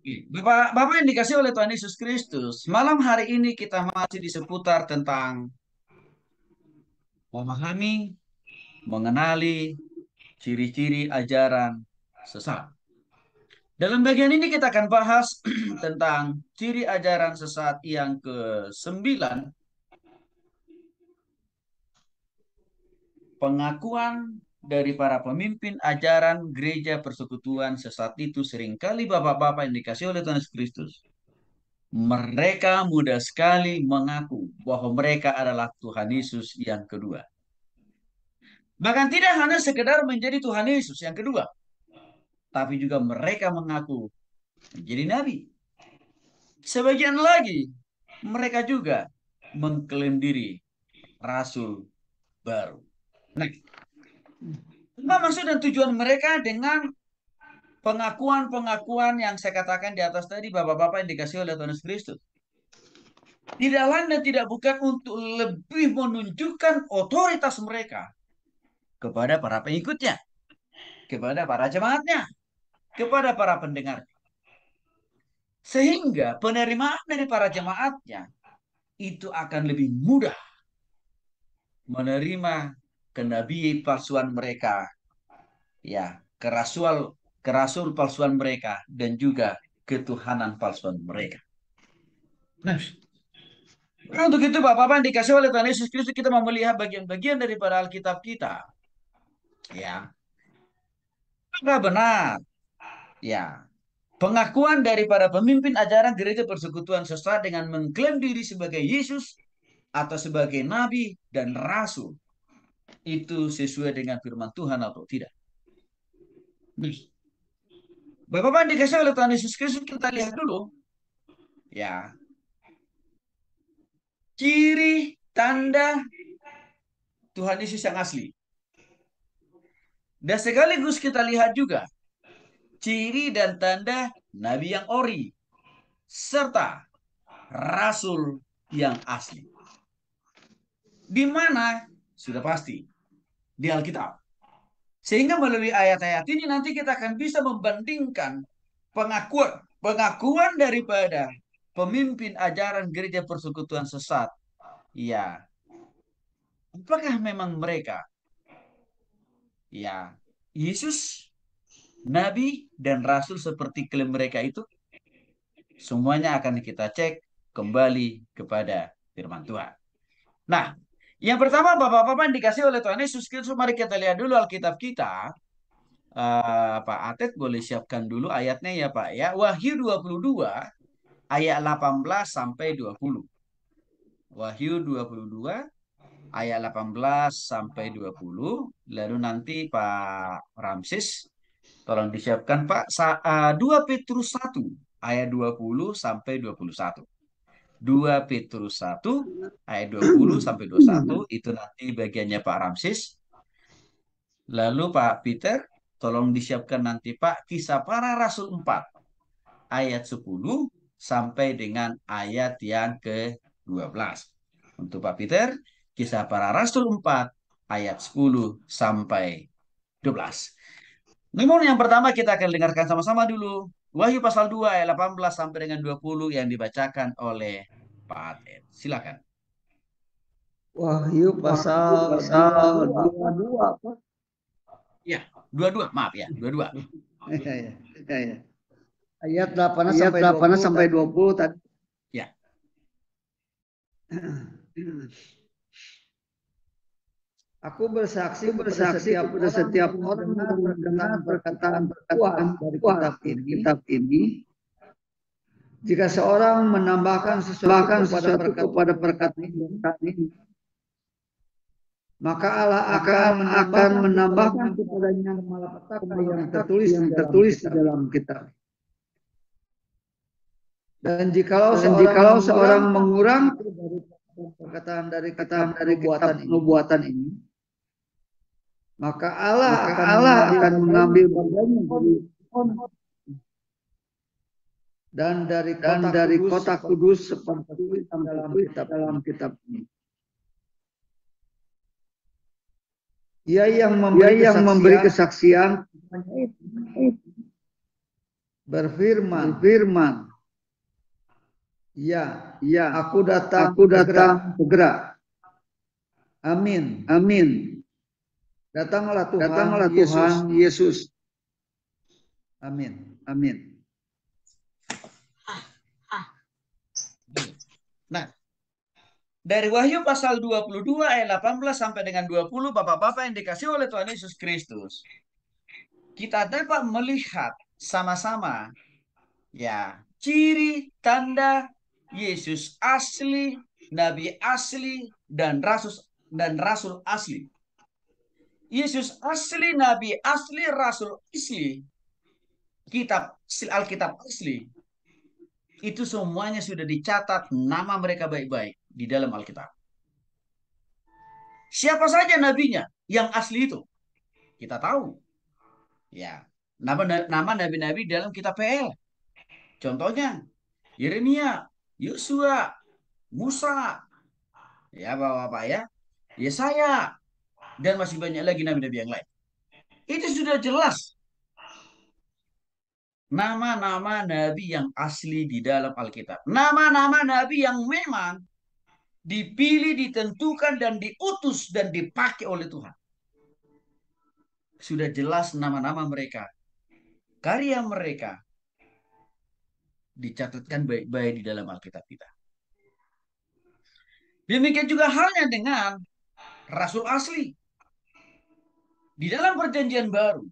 Bapak yang dikasih oleh Tuhan Yesus Kristus, malam hari ini kita masih di seputar tentang memahami, mengenali ciri-ciri ajaran sesat. Dalam bagian ini kita akan bahas tentang ciri ajaran sesat yang ke-9, pengakuan dari para pemimpin ajaran gereja persekutuan sesat itu seringkali bapak-bapak yang dikasih oleh Tuhan Yesus Kristus. Mereka mudah sekali mengaku bahwa mereka adalah Tuhan Yesus yang kedua. Bahkan tidak hanya sekedar menjadi Tuhan Yesus yang kedua, tapi juga mereka mengaku menjadi nabi. Sebagian lagi, mereka juga mengklaim diri rasul baru. Nah, apa maksud dan tujuan mereka dengan pengakuan-pengakuan yang saya katakan di atas tadi, bapak-bapak yang dikasih oleh Tuhan Yesus Kristus? Tidak lain dan tidak bukan untuk lebih menunjukkan otoritas mereka kepada para pengikutnya, kepada para jemaatnya, kepada para pendengar. Sehingga penerimaan dari para jemaatnya itu akan lebih mudah menerima kenabian palsuan mereka, ya, kerasul palsuan mereka dan juga ketuhanan palsuan mereka. Nah, untuk itu Bapak-Bapak yang dikasih oleh Tuhan Yesus Kristus, kita mau melihat bagian-bagian daripada Alkitab kita. Ya, apakah benar? Ya, pengakuan daripada pemimpin ajaran gereja persekutuan sesat dengan mengklaim diri sebagai Yesus atau sebagai nabi dan rasul itu sesuai dengan firman Tuhan atau tidak? Bapak-Bapak yang dikasih oleh Tuhan Yesus Kristus, kita lihat dulu. Ya, ciri tanda Tuhan Yesus yang asli. Dan sekaligus kita lihat juga ciri dan tanda nabi yang ori serta rasul yang asli. Di mana? Sudah pasti di Alkitab. Sehingga melalui ayat-ayat ini nanti kita akan bisa membandingkan pengakuan daripada pemimpin ajaran gereja persekutuan sesat. Ya, apakah memang mereka, ya, Yesus, nabi dan rasul seperti klaim mereka itu? Semuanya akan kita cek kembali kepada firman Tuhan. Nah, yang pertama Bapak-Bapak yang dikasih oleh Tuhan Yesus Kristus, mari kita lihat dulu Alkitab kita. Pak Atet boleh siapkan dulu ayatnya ya Pak ya. Wahyu 22 ayat 18 sampai 20. Wahyu 22 ayat 18 sampai 20. Lalu nanti Pak Ramsis tolong disiapkan Pak 2 Petrus 1 ayat 20 sampai 21. 2 Petrus 1 ayat 20 sampai 21 itu nanti bagiannya Pak Ramsis. Lalu Pak Peter tolong disiapkan nanti Pak Kisah Para Rasul 4 ayat 10 sampai dengan ayat yang ke-12. Untuk Pak Peter, Kisah Para Rasul 4 ayat 10 sampai 12. Namun yang pertama kita akan dengarkan sama-sama dulu Wahyu pasal 2 ayat 18 sampai dengan 20 yang dibacakan oleh Pak Atet. Silakan. Wahyu Wahyu pasal pasal 22 apa? 22 apa? Ya, 22, maaf ya, 22. Ya, ya. Ya, ya. Ayat 8 Ayat sampai 8 20 sampai tadi. 20 tadi. Ya. Aku bersaksi kepada setiap kepada orang setiap yang orang mendengar yang mendengar perkataan-perkataan perkataan dari kuat kitab dari ini. kitab ini, Jika seorang menambahkan sesuatu bahkan kepada sesuatu kepada perkataan ini, perkataan ini, maka Allah maka akan Allah akan menambahkan kepadanya kepadanya malapetaka yang malapetaka tertulis yang di dalam tertulis di kitab. dalam kitab. Dan jikalau Dan seorang jikalau seorang mengurangkan mengurang perkataan dari kitab perkataan dari kitab nubuatan ini, nubuatan ini, maka Allah maka akan Allah mengambil akan bagian mengambil bagiannya dari dan dari dari kota kota kudus kudus seperti tertulis dalam kitab ini. Ia yang Dia memberi yang memberi kesaksian kesaksian berfirman, ya, aku datang segera. Amin. Datanglah Tuhan Yesus. Amin. Nah, dari Wahyu pasal 22 ayat 18 sampai dengan 20, Bapak-bapak yang dikasih oleh Tuhan Yesus Kristus, kita dapat melihat sama-sama ya ciri tanda Yesus asli, nabi asli, dan rasul asli. Yesus asli, nabi asli, rasul asli, kitab Alkitab asli, itu semuanya sudah dicatat nama mereka baik-baik di dalam Alkitab. Siapa saja nabinya yang asli itu? Kita tahu. Ya, nama nabi-nabi dalam kitab PL. Contohnya Yeremia, Yosua, Musa, ya Bapak-bapak ya, Yesaya, dan masih banyak lagi nabi-nabi yang lain. Itu sudah jelas nama-nama nabi yang asli di dalam Alkitab. Nama-nama nabi yang memang dipilih, ditentukan, dan diutus dan dipakai oleh Tuhan. Sudah jelas nama-nama mereka, karya mereka dicatatkan baik-baik di dalam Alkitab kita. Demikian juga halnya dengan rasul asli. Di dalam perjanjian baru,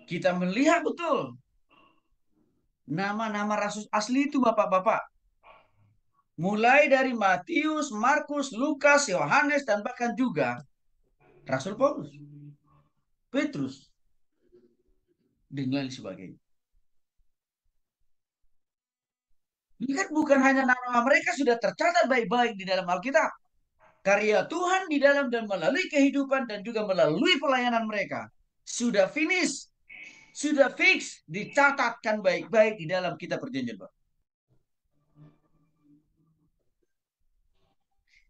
kita melihat betul nama-nama rasul asli itu Bapak-bapak. Mulai dari Matius, Markus, Lukas, Yohanes, dan bahkan juga Rasul Paulus, Petrus, dan lain sebagainya. Ini kan bukan hanya nama mereka sudah tercatat baik-baik di dalam Alkitab. Karya Tuhan di dalam dan melalui kehidupan dan juga melalui pelayanan mereka sudah finish, sudah fix, dicatatkan baik-baik di dalam kitab perjanjian baru.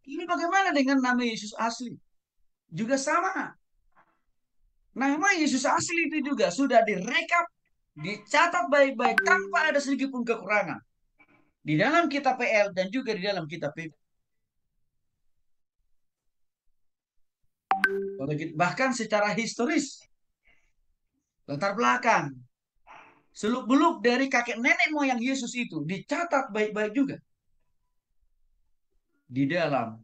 Ini bagaimana dengan nama Yesus asli? Juga sama. Nama Yesus asli itu juga sudah direkap, dicatat baik-baik tanpa ada sedikit pun kekurangan. Di dalam kitab PL dan juga di dalam kitab PP. Bahkan secara historis, latar belakang, seluk-beluk dari kakek nenek moyang Yesus itu dicatat baik-baik juga di dalam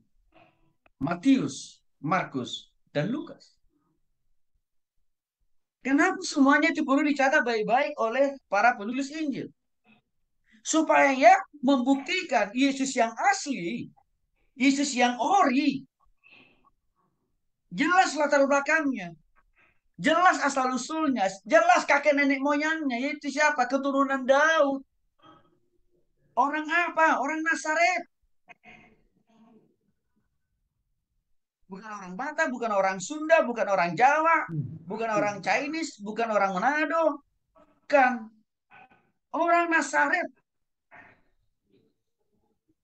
Matius, Markus, dan Lukas. Kenapa semuanya itu perlu dicatat baik-baik oleh para penulis Injil? Supaya membuktikan Yesus yang asli, Yesus yang ori, jelas latar belakangnya, jelas asal-usulnya, jelas kakek nenek moyangnya, yaitu siapa? Keturunan Daud. Orang apa? Orang Nazaret. Bukan orang Batak, bukan orang Sunda, bukan orang Jawa, bukan orang Chinese, bukan orang Manado. Bukan. Orang Nazaret.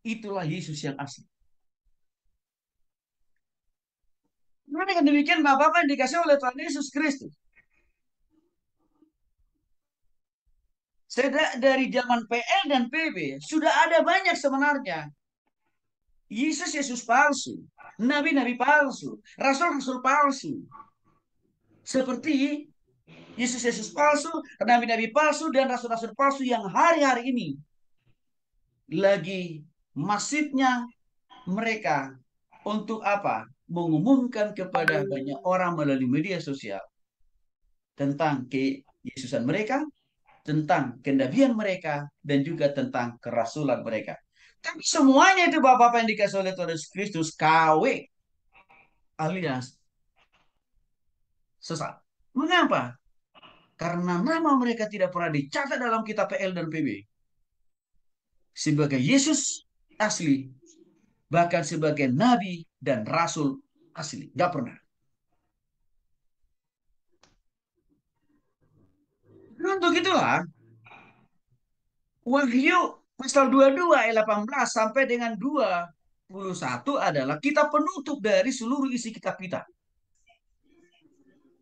Itulah Yesus yang asli. Nah, dengan demikian Bapak-bapak yang dikasih oleh Tuhan Yesus Kristus. Dari zaman PL dan PB sudah ada banyak sebenarnya Yesus palsu, nabi-nabi palsu, rasul-rasul palsu. Seperti Yesus palsu, nabi-nabi palsu, dan rasul-rasul palsu yang hari-hari ini lagi masifnya mereka untuk apa? Mengumumkan kepada banyak orang melalui media sosial tentang keyesusan mereka, tentang kenabian mereka, dan juga tentang kerasulan mereka. Tapi semuanya itu Bapak-bapak yang dikasih oleh Tuhan Yesus Kristus KW alias sesat. Mengapa? Karena nama mereka tidak pernah dicatat dalam kitab PL dan PB sebagai Yesus asli, bahkan sebagai nabi dan rasul asli. Gak pernah. Untuk itulah Wahyu pasal 22 ayat 18 sampai dengan 21 adalah kitab penutup dari seluruh isi kitab kita.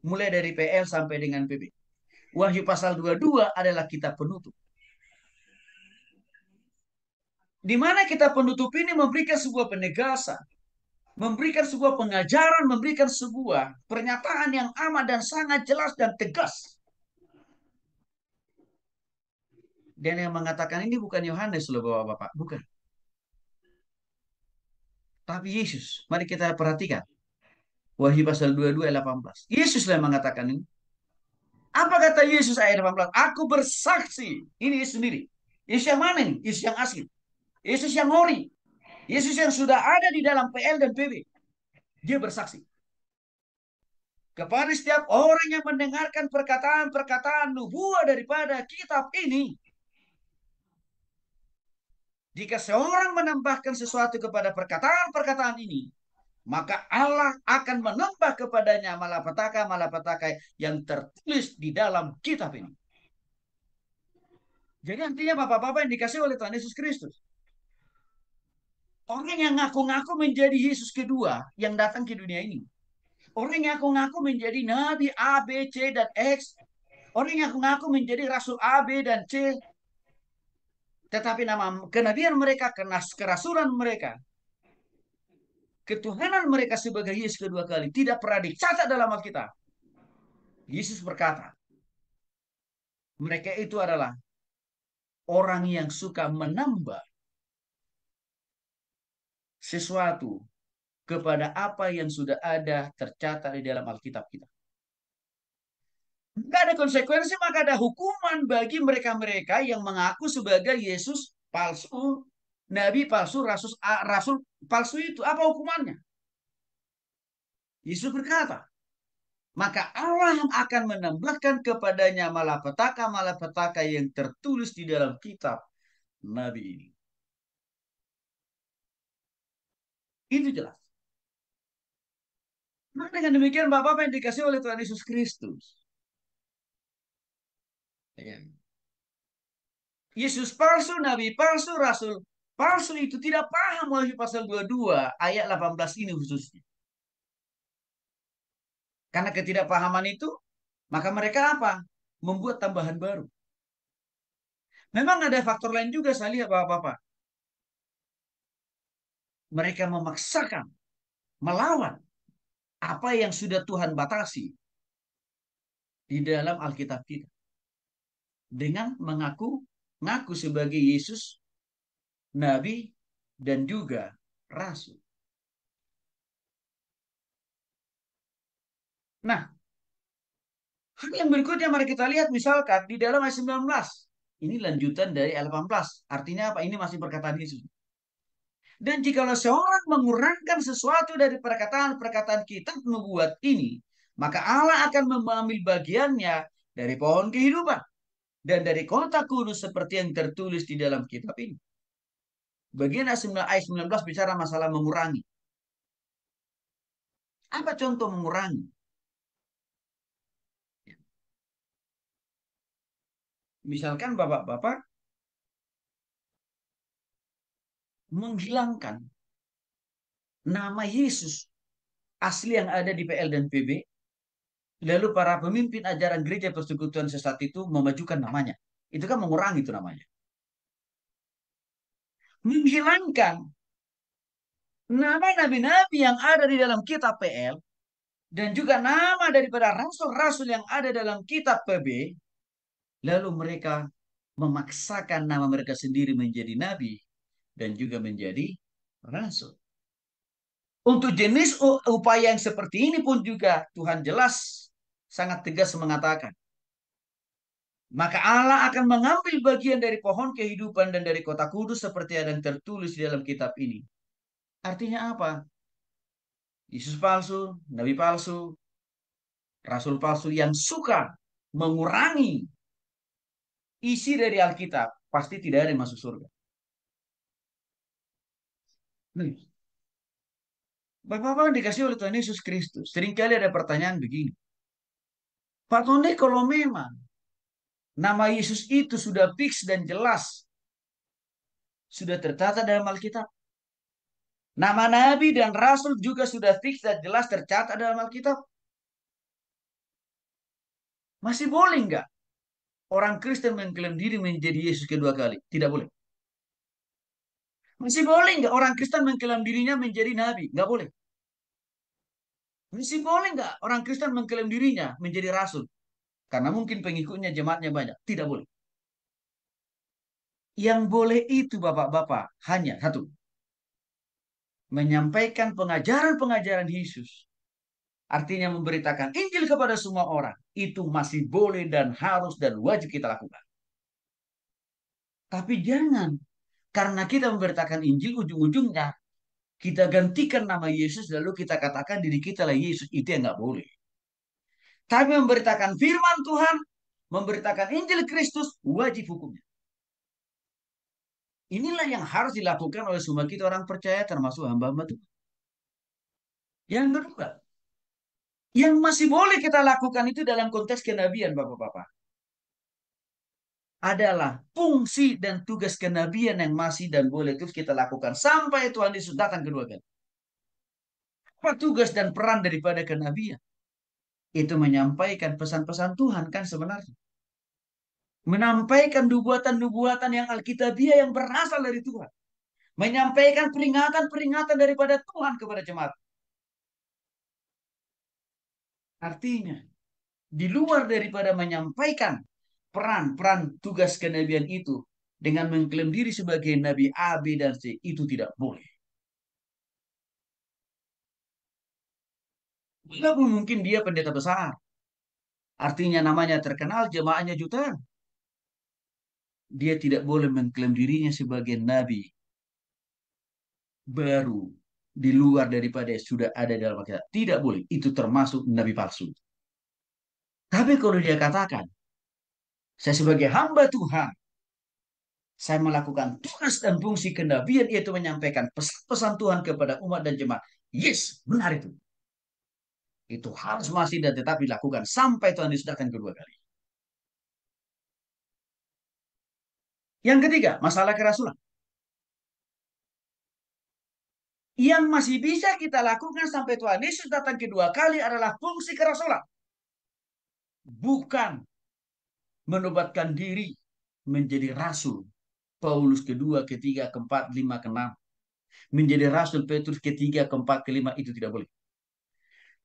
Mulai dari PL sampai dengan PB. Wahyu pasal 22 adalah kitab penutup. Di mana kitab penutup ini memberikan sebuah penegasan, memberikan sebuah pengajaran, memberikan sebuah pernyataan yang amat dan sangat jelas dan tegas. Dan yang mengatakan ini bukan Yohanes loh Bapak-Bapak, bukan. Tapi Yesus. Mari kita perhatikan. Wahyu pasal 22 ayat 18. Yesus yang mengatakan ini. Apa kata Yesus ayat 18? Aku bersaksi. Ini Yesus sendiri. Yesus yang mana nih? Yesus yang asli. Yesus yang ori. Yesus yang sudah ada di dalam PL dan PB. Dia bersaksi. Kepada setiap orang yang mendengarkan perkataan-perkataan nubuat daripada kitab ini. Jika seorang menambahkan sesuatu kepada perkataan-perkataan ini, maka Allah akan menambah kepadanya malapetaka-malapetaka yang tertulis di dalam kitab ini. Jadi artinya Bapak-Bapak yang dikasih oleh Tuhan Yesus Kristus. Orang yang ngaku-ngaku menjadi Yesus kedua yang datang ke dunia ini. Orang yang ngaku-ngaku menjadi Nabi A, B, C, dan X. Orang yang ngaku-ngaku menjadi Rasul A, B, dan C. Tetapi nama kenabian mereka, kerasulan mereka, ketuhanan mereka sebagai Yesus kedua kali tidak pernah dicatat dalam Alkitab. Yesus berkata, mereka itu adalah orang yang suka menambah sesuatu kepada apa yang sudah ada tercatat di dalam Alkitab kita. Tidak ada konsekuensi, maka ada hukuman bagi mereka-mereka yang mengaku sebagai Yesus palsu, Nabi palsu, rasul palsu itu. Apa hukumannya? Yesus berkata, maka Allah akan menambahkan kepadanya malapetaka-malapetaka yang tertulis di dalam kitab Nabi ini. Itu jelas. Nah, dengan demikian Bapak yang dikasih oleh Tuhan Yesus Kristus. Yesus palsu, Nabi palsu, Rasul palsu itu tidak paham Wahyu pasal 22 ayat 18 ini khususnya. Karena ketidakpahaman itu, maka mereka apa? Membuat tambahan baru. Memang ada faktor lain juga saya lihat Bapak-Bapak. Mereka memaksakan, melawan apa yang sudah Tuhan batasi di dalam Alkitab kita. Dengan ngaku sebagai Yesus, Nabi, dan juga Rasul. Nah, hal yang berikutnya mari kita lihat misalkan di dalam ayat 19. Ini lanjutan dari ayat 18. Artinya apa? Ini masih perkataan Yesus. Dan jikalau seorang mengurangkan sesuatu dari perkataan-perkataan kitab nubuat ini, maka Allah akan mengambil bagiannya dari pohon kehidupan dan dari kota kudus seperti yang tertulis di dalam kitab ini. Bagian ayat 19 bicara masalah mengurangi. Apa contoh mengurangi? Misalkan bapak-bapak menghilangkan nama Yesus asli yang ada di PL dan PB, lalu para pemimpin ajaran gereja persekutuan sesat itu memajukan namanya. Itu kan mengurangi itu namanya. Menghilangkan nama nabi-nabi yang ada di dalam kitab PL dan juga nama daripada rasul-rasul yang ada dalam kitab PB, lalu mereka memaksakan nama mereka sendiri menjadi nabi dan juga menjadi rasul. Untuk jenis upaya yang seperti ini pun juga Tuhan jelas sangat tegas mengatakan, maka Allah akan mengambil bagian dari pohon kehidupan dan dari kota kudus seperti yang tertulis di dalam kitab ini. Artinya apa? Yesus palsu, Nabi palsu, Rasul palsu yang suka mengurangi isi dari Alkitab, pasti tidak ada yang masuk surga. Bapak-bapak dikasih oleh Tuhan Yesus Kristus. Seringkali ada pertanyaan begini. Pak Tonde, kalau memang nama Yesus itu sudah fix dan jelas, sudah tertata dalam Alkitab. Nama Nabi dan Rasul juga sudah fix dan jelas tercatat dalam Alkitab. Masih boleh nggak orang Kristen mengklaim diri menjadi Yesus kedua kali? Tidak boleh. Masih boleh nggak orang Kristen mengklaim dirinya menjadi nabi? Nggak boleh. Masih boleh nggak orang Kristen mengklaim dirinya menjadi rasul? Karena mungkin pengikutnya jemaatnya banyak. Tidak boleh. Yang boleh itu bapak-bapak hanya satu. Menyampaikan pengajaran-pengajaran Yesus. Artinya memberitakan Injil kepada semua orang. Itu masih boleh dan harus dan wajib kita lakukan. Tapi jangan. Karena kita memberitakan Injil ujung-ujungnya. Kita gantikan nama Yesus lalu kita katakan diri kita lah Yesus. Itu yang nggak boleh. Tapi memberitakan firman Tuhan. Memberitakan Injil Kristus. Wajib hukumnya. Inilah yang harus dilakukan oleh semua kita orang percaya termasuk hamba-hamba Tuhan. Yang kedua, yang masih boleh kita lakukan itu dalam konteks kenabian Bapak-Bapak. Adalah fungsi dan tugas kenabian yang masih dan boleh terus kita lakukan sampai Tuhan Yesus datang kedua kali. Apa tugas dan peran daripada kenabian? Itu menyampaikan pesan-pesan Tuhan kan sebenarnya. Menyampaikan nubuatan-nubuatan yang alkitabiah yang berasal dari Tuhan. Menyampaikan peringatan-peringatan daripada Tuhan kepada jemaat. Artinya, di luar daripada menyampaikan peran-peran tugas kenabian itu dengan mengklaim diri sebagai Nabi A, B, dan C, itu tidak boleh. Walaupun mungkin dia pendeta besar, artinya namanya terkenal, jemaahnya jutaan. Dia tidak boleh mengklaim dirinya sebagai Nabi baru di luar daripada sudah ada dalam Alkitab. Tidak boleh, itu termasuk Nabi palsu. Tapi kalau dia katakan, saya sebagai hamba Tuhan, saya melakukan tugas dan fungsi kenabian yaitu menyampaikan pesan-pesan Tuhan kepada umat dan jemaat. Yes, benar itu. Itu harus masih dan tetap dilakukan sampai Tuhan Yesus datang kedua kali. Yang ketiga, masalah kerasulan. Yang masih bisa kita lakukan sampai Tuhan Yesus datang kedua kali adalah fungsi kerasulan. Bukan menobatkan diri menjadi rasul. Paulus kedua, ketiga, keempat, lima, keenam. Menjadi rasul Petrus ketiga, keempat, kelima, itu tidak boleh.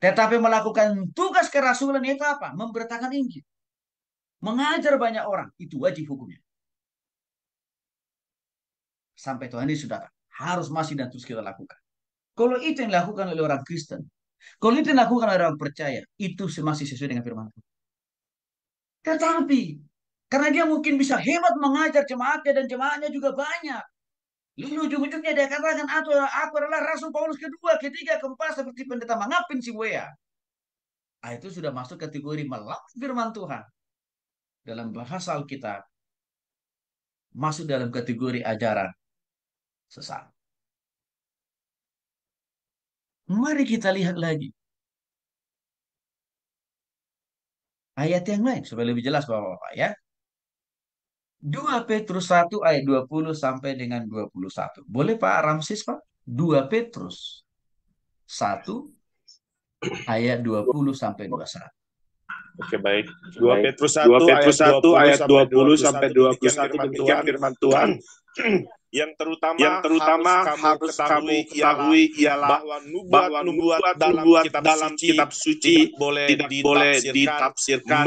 Tetapi melakukan tugas kerasulan itu apa? Memberitakan Injil. Mengajar banyak orang. Itu wajib hukumnya. Sampai Tuhan Yesus datang. Harus masih dan terus kita lakukan. Kalau itu yang dilakukan oleh orang Kristen. Kalau itu yang dilakukan oleh orang percaya. Itu masih sesuai dengan firman Tuhan. Tetapi. Karena dia mungkin bisa hebat mengajar jemaatnya. Dan jemaatnya juga banyak. Lalu ujung-ujungnya dia katakan. Aku adalah Rasul Paulus kedua, ketiga, keempat. Seperti pendeta Mangapin si Buaya. Nah, itu sudah masuk kategori melawan firman Tuhan. Dalam bahasa Alkitab. Masuk dalam kategori ajaran sesat. Mari kita lihat lagi ayat yang lain supaya lebih jelas Bapak-Bapak ya. 2 Petrus 1 ayat 20 sampai dengan 21. Boleh Pak Ramsis Pak? 2 Petrus 1 ayat 20 sampai 21. Oke, baik. 2 Petrus 1 2 Petrus 1 ayat 20 sampai 21 demikian firman Tuhan. Yang Yang terutama harus kamu ketahui ialah bahwa nubuat dalam kitab suci tidak boleh ditafsirkan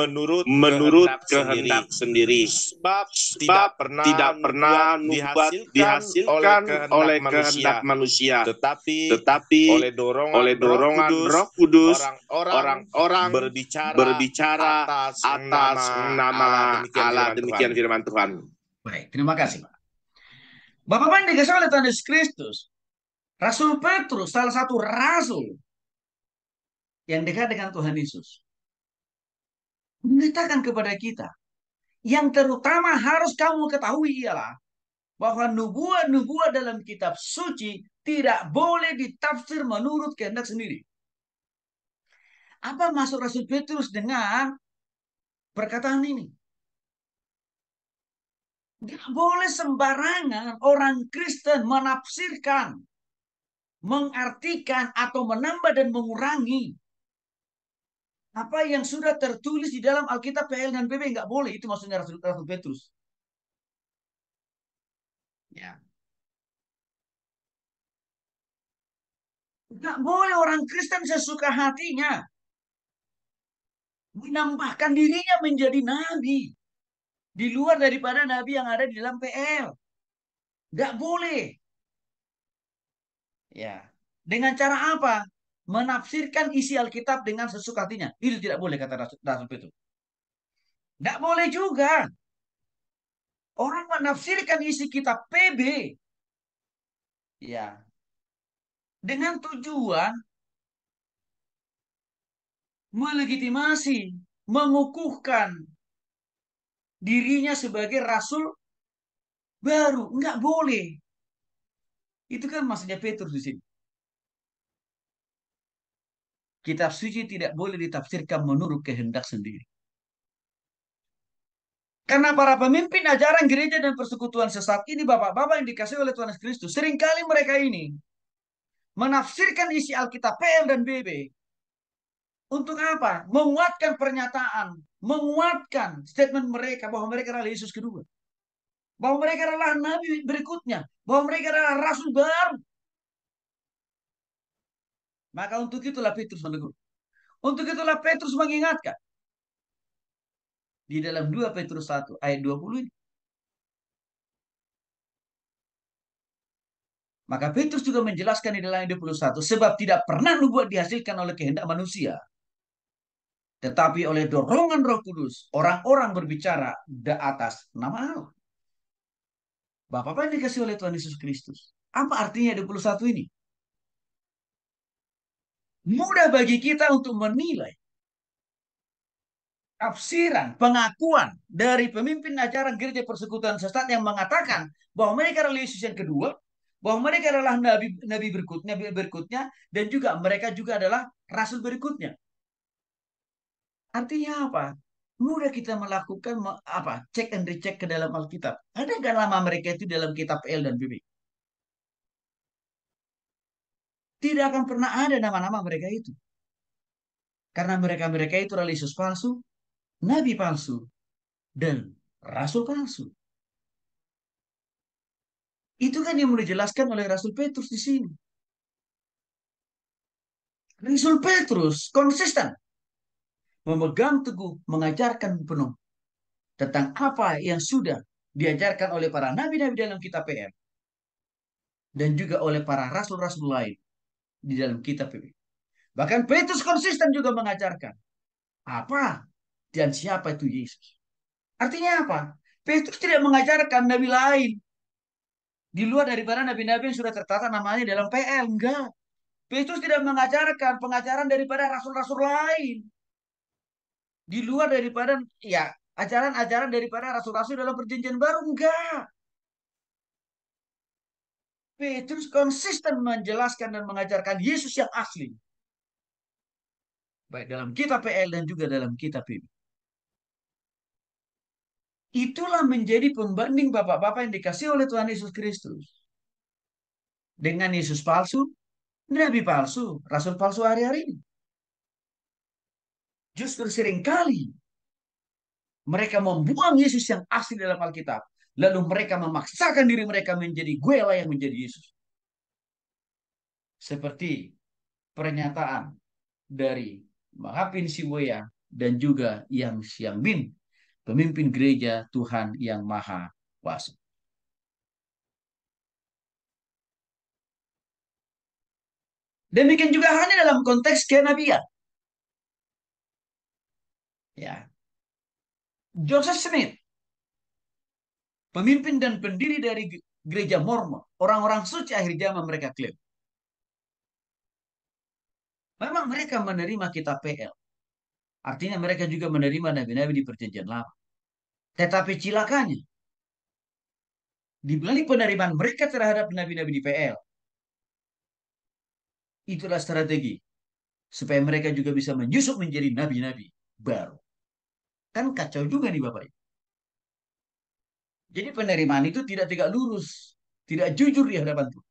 menurut kehendak sendiri. Sebab Sebab tidak pernah nubuat dihasilkan oleh kehendak manusia, tetapi oleh oleh dorongan Roh Kudus orang-orang berbicara atas nama Allah. Demikian firman Tuhan. Baik, terima kasih Pak. Bapak-Bapak yang dikasih oleh Tuhan Yesus Kristus, Rasul Petrus salah satu rasul yang dekat dengan Tuhan Yesus, mengatakan kepada kita, yang terutama harus kamu ketahui ialah bahwa nubuat-nubuat dalam kitab suci tidak boleh ditafsir menurut kehendak sendiri. Apa maksud Rasul Petrus dengan perkataan ini? Tidak boleh sembarangan orang Kristen menafsirkan, mengartikan, atau menambah dan mengurangi apa yang sudah tertulis di dalam Alkitab PL dan PB. Nggak boleh, itu maksudnya Rasul Petrus. Ya. Nggak boleh orang Kristen sesuka hatinya menambahkan dirinya menjadi nabi di luar daripada nabi yang ada di dalam PL. Nggak boleh. Ya. Dengan cara apa? Menafsirkan isi Alkitab dengan sesuka hatinya. Itu tidak boleh kata Rasul Petrus. Nggak boleh juga. Orang menafsirkan isi kitab PB. Ya. Dengan tujuan melegitimasi, mengukuhkan dirinya sebagai rasul baru. Nggak boleh. Itu kan maksudnya Petrus di sini. Kitab suci tidak boleh ditafsirkan menurut kehendak sendiri. Karena para pemimpin ajaran gereja dan persekutuan sesat ini, bapak-bapak yang dikasih oleh Tuhan Yesus Kristus, seringkali mereka ini menafsirkan isi Alkitab PL dan BB. Untuk apa? Menguatkan pernyataan, menguatkan statement mereka bahwa mereka adalah Yesus kedua. Bahwa mereka adalah nabi berikutnya. Bahwa mereka adalah rasul baru. Maka untuk itulah Petrus menegur. Untuk itulah Petrus mengingatkan. Di dalam 2 Petrus 1 ayat 20 ini. Maka Petrus juga menjelaskan di dalam ayat 21. Sebab tidak pernah nubuat dihasilkan oleh kehendak manusia. Tetapi oleh dorongan Roh Kudus. Orang-orang berbicara di atas nama Allah. Bapak-bapak yang dikasih oleh Tuhan Yesus Kristus. Apa artinya 21 ini? Mudah bagi kita untuk menilai tafsiran, pengakuan dari pemimpin ajaran gereja persekutuan sesat yang mengatakan bahwa mereka adalah Yesus yang kedua, bahwa mereka adalah nabi berikutnya, dan juga mereka juga adalah rasul berikutnya. Artinya apa? Mudah kita melakukan apa? Cek and recheck ke dalam Alkitab. Ada nggak nama mereka itu dalam kitab L dan BB? Tidak akan pernah ada nama-nama mereka itu. Karena mereka-mereka itu adalah Yesus palsu, nabi palsu, dan rasul palsu. Itu kan yang mulai dijelaskan oleh Rasul Petrus di sini. Rasul Petrus konsisten memegang teguh, mengajarkan penuh tentang apa yang sudah diajarkan oleh para nabi-nabi dalam kitab PL dan juga oleh para rasul-rasul lain di dalam kitab PL. Bahkan Petrus konsisten juga mengajarkan apa dan siapa itu Yesus. Artinya apa? Petrus tidak mengajarkan nabi lain di luar daripada nabi-nabi yang sudah tertata namanya dalam PL. Enggak. Petrus tidak mengajarkan pengajaran daripada rasul-rasul lain. Di luar daripada, ya, ajaran-ajaran daripada rasul-rasul dalam perjanjian baru. Enggak. Petrus konsisten menjelaskan dan mengajarkan Yesus yang asli. Baik dalam kitab PL dan juga dalam kitab ini. Itulah menjadi pembanding bapak-bapak yang dikasih oleh Tuhan Yesus Kristus. Dengan Yesus palsu, nabi palsu, rasul palsu hari-hari ini. Justru seringkali mereka membuang Yesus yang asli dalam Alkitab. Lalu mereka memaksakan diri mereka menjadi gue lah yang menjadi Yesus. Seperti pernyataan dari Mahapin Siboya dan juga Yang Siang Bin, pemimpin gereja Tuhan yang Maha Kuasa. Demikian juga hanya dalam konteks kenabian. Ya. Joseph Smith, pemimpin dan pendiri dari gereja Mormon, orang-orang suci akhir zaman mereka klaim. Memang mereka menerima kitab PL. Artinya mereka juga menerima nabi-nabi di perjanjian lama. Tetapi cilakanya, di balik penerimaan mereka terhadap nabi-nabi di PL, itulah strategi supaya mereka juga bisa menyusup menjadi nabi-nabi baru. Kan kacau juga nih Bapak. Jadi penerimaan itu tidak tegak lurus, tidak jujur di hadapan Tuhan.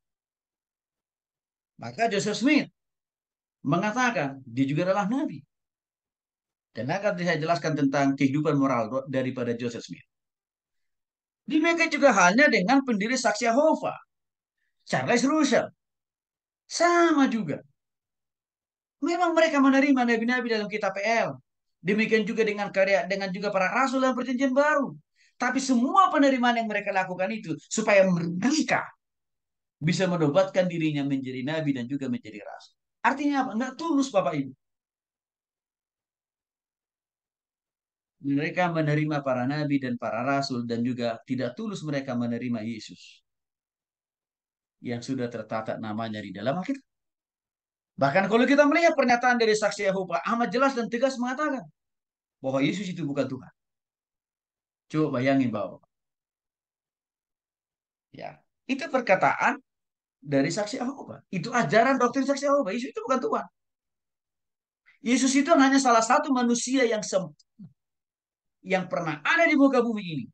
Maka Joseph Smith mengatakan dia juga adalah nabi. Dan akan saya jelaskan tentang kehidupan moral daripada Joseph Smith. Demikian juga halnya dengan pendiri Saksi Yehova, Charles Russell. Sama juga. Memang mereka menerima nabi-nabi dalam kitab PL. Demikian juga dengan karya, dengan juga para rasul dalam perjanjian baru. Tapi semua penerimaan yang mereka lakukan itu supaya mereka bisa menobatkan dirinya menjadi nabi dan juga menjadi rasul. Artinya apa? Nggak tulus Bapak Ibu. Mereka menerima para nabi dan para rasul dan juga tidak tulus mereka menerima Yesus yang sudah tertata namanya di dalam Alkitab. Bahkan kalau kita melihat pernyataan dari saksi Yehova, amat jelas dan tegas mengatakan bahwa Yesus itu bukan Tuhan. Coba bayangin Bapak. Ya, itu perkataan dari saksi Yehova. Itu ajaran doktrin saksi Yehova. Yesus itu bukan Tuhan. Yesus itu hanya salah satu manusia yang pernah ada di muka bumi ini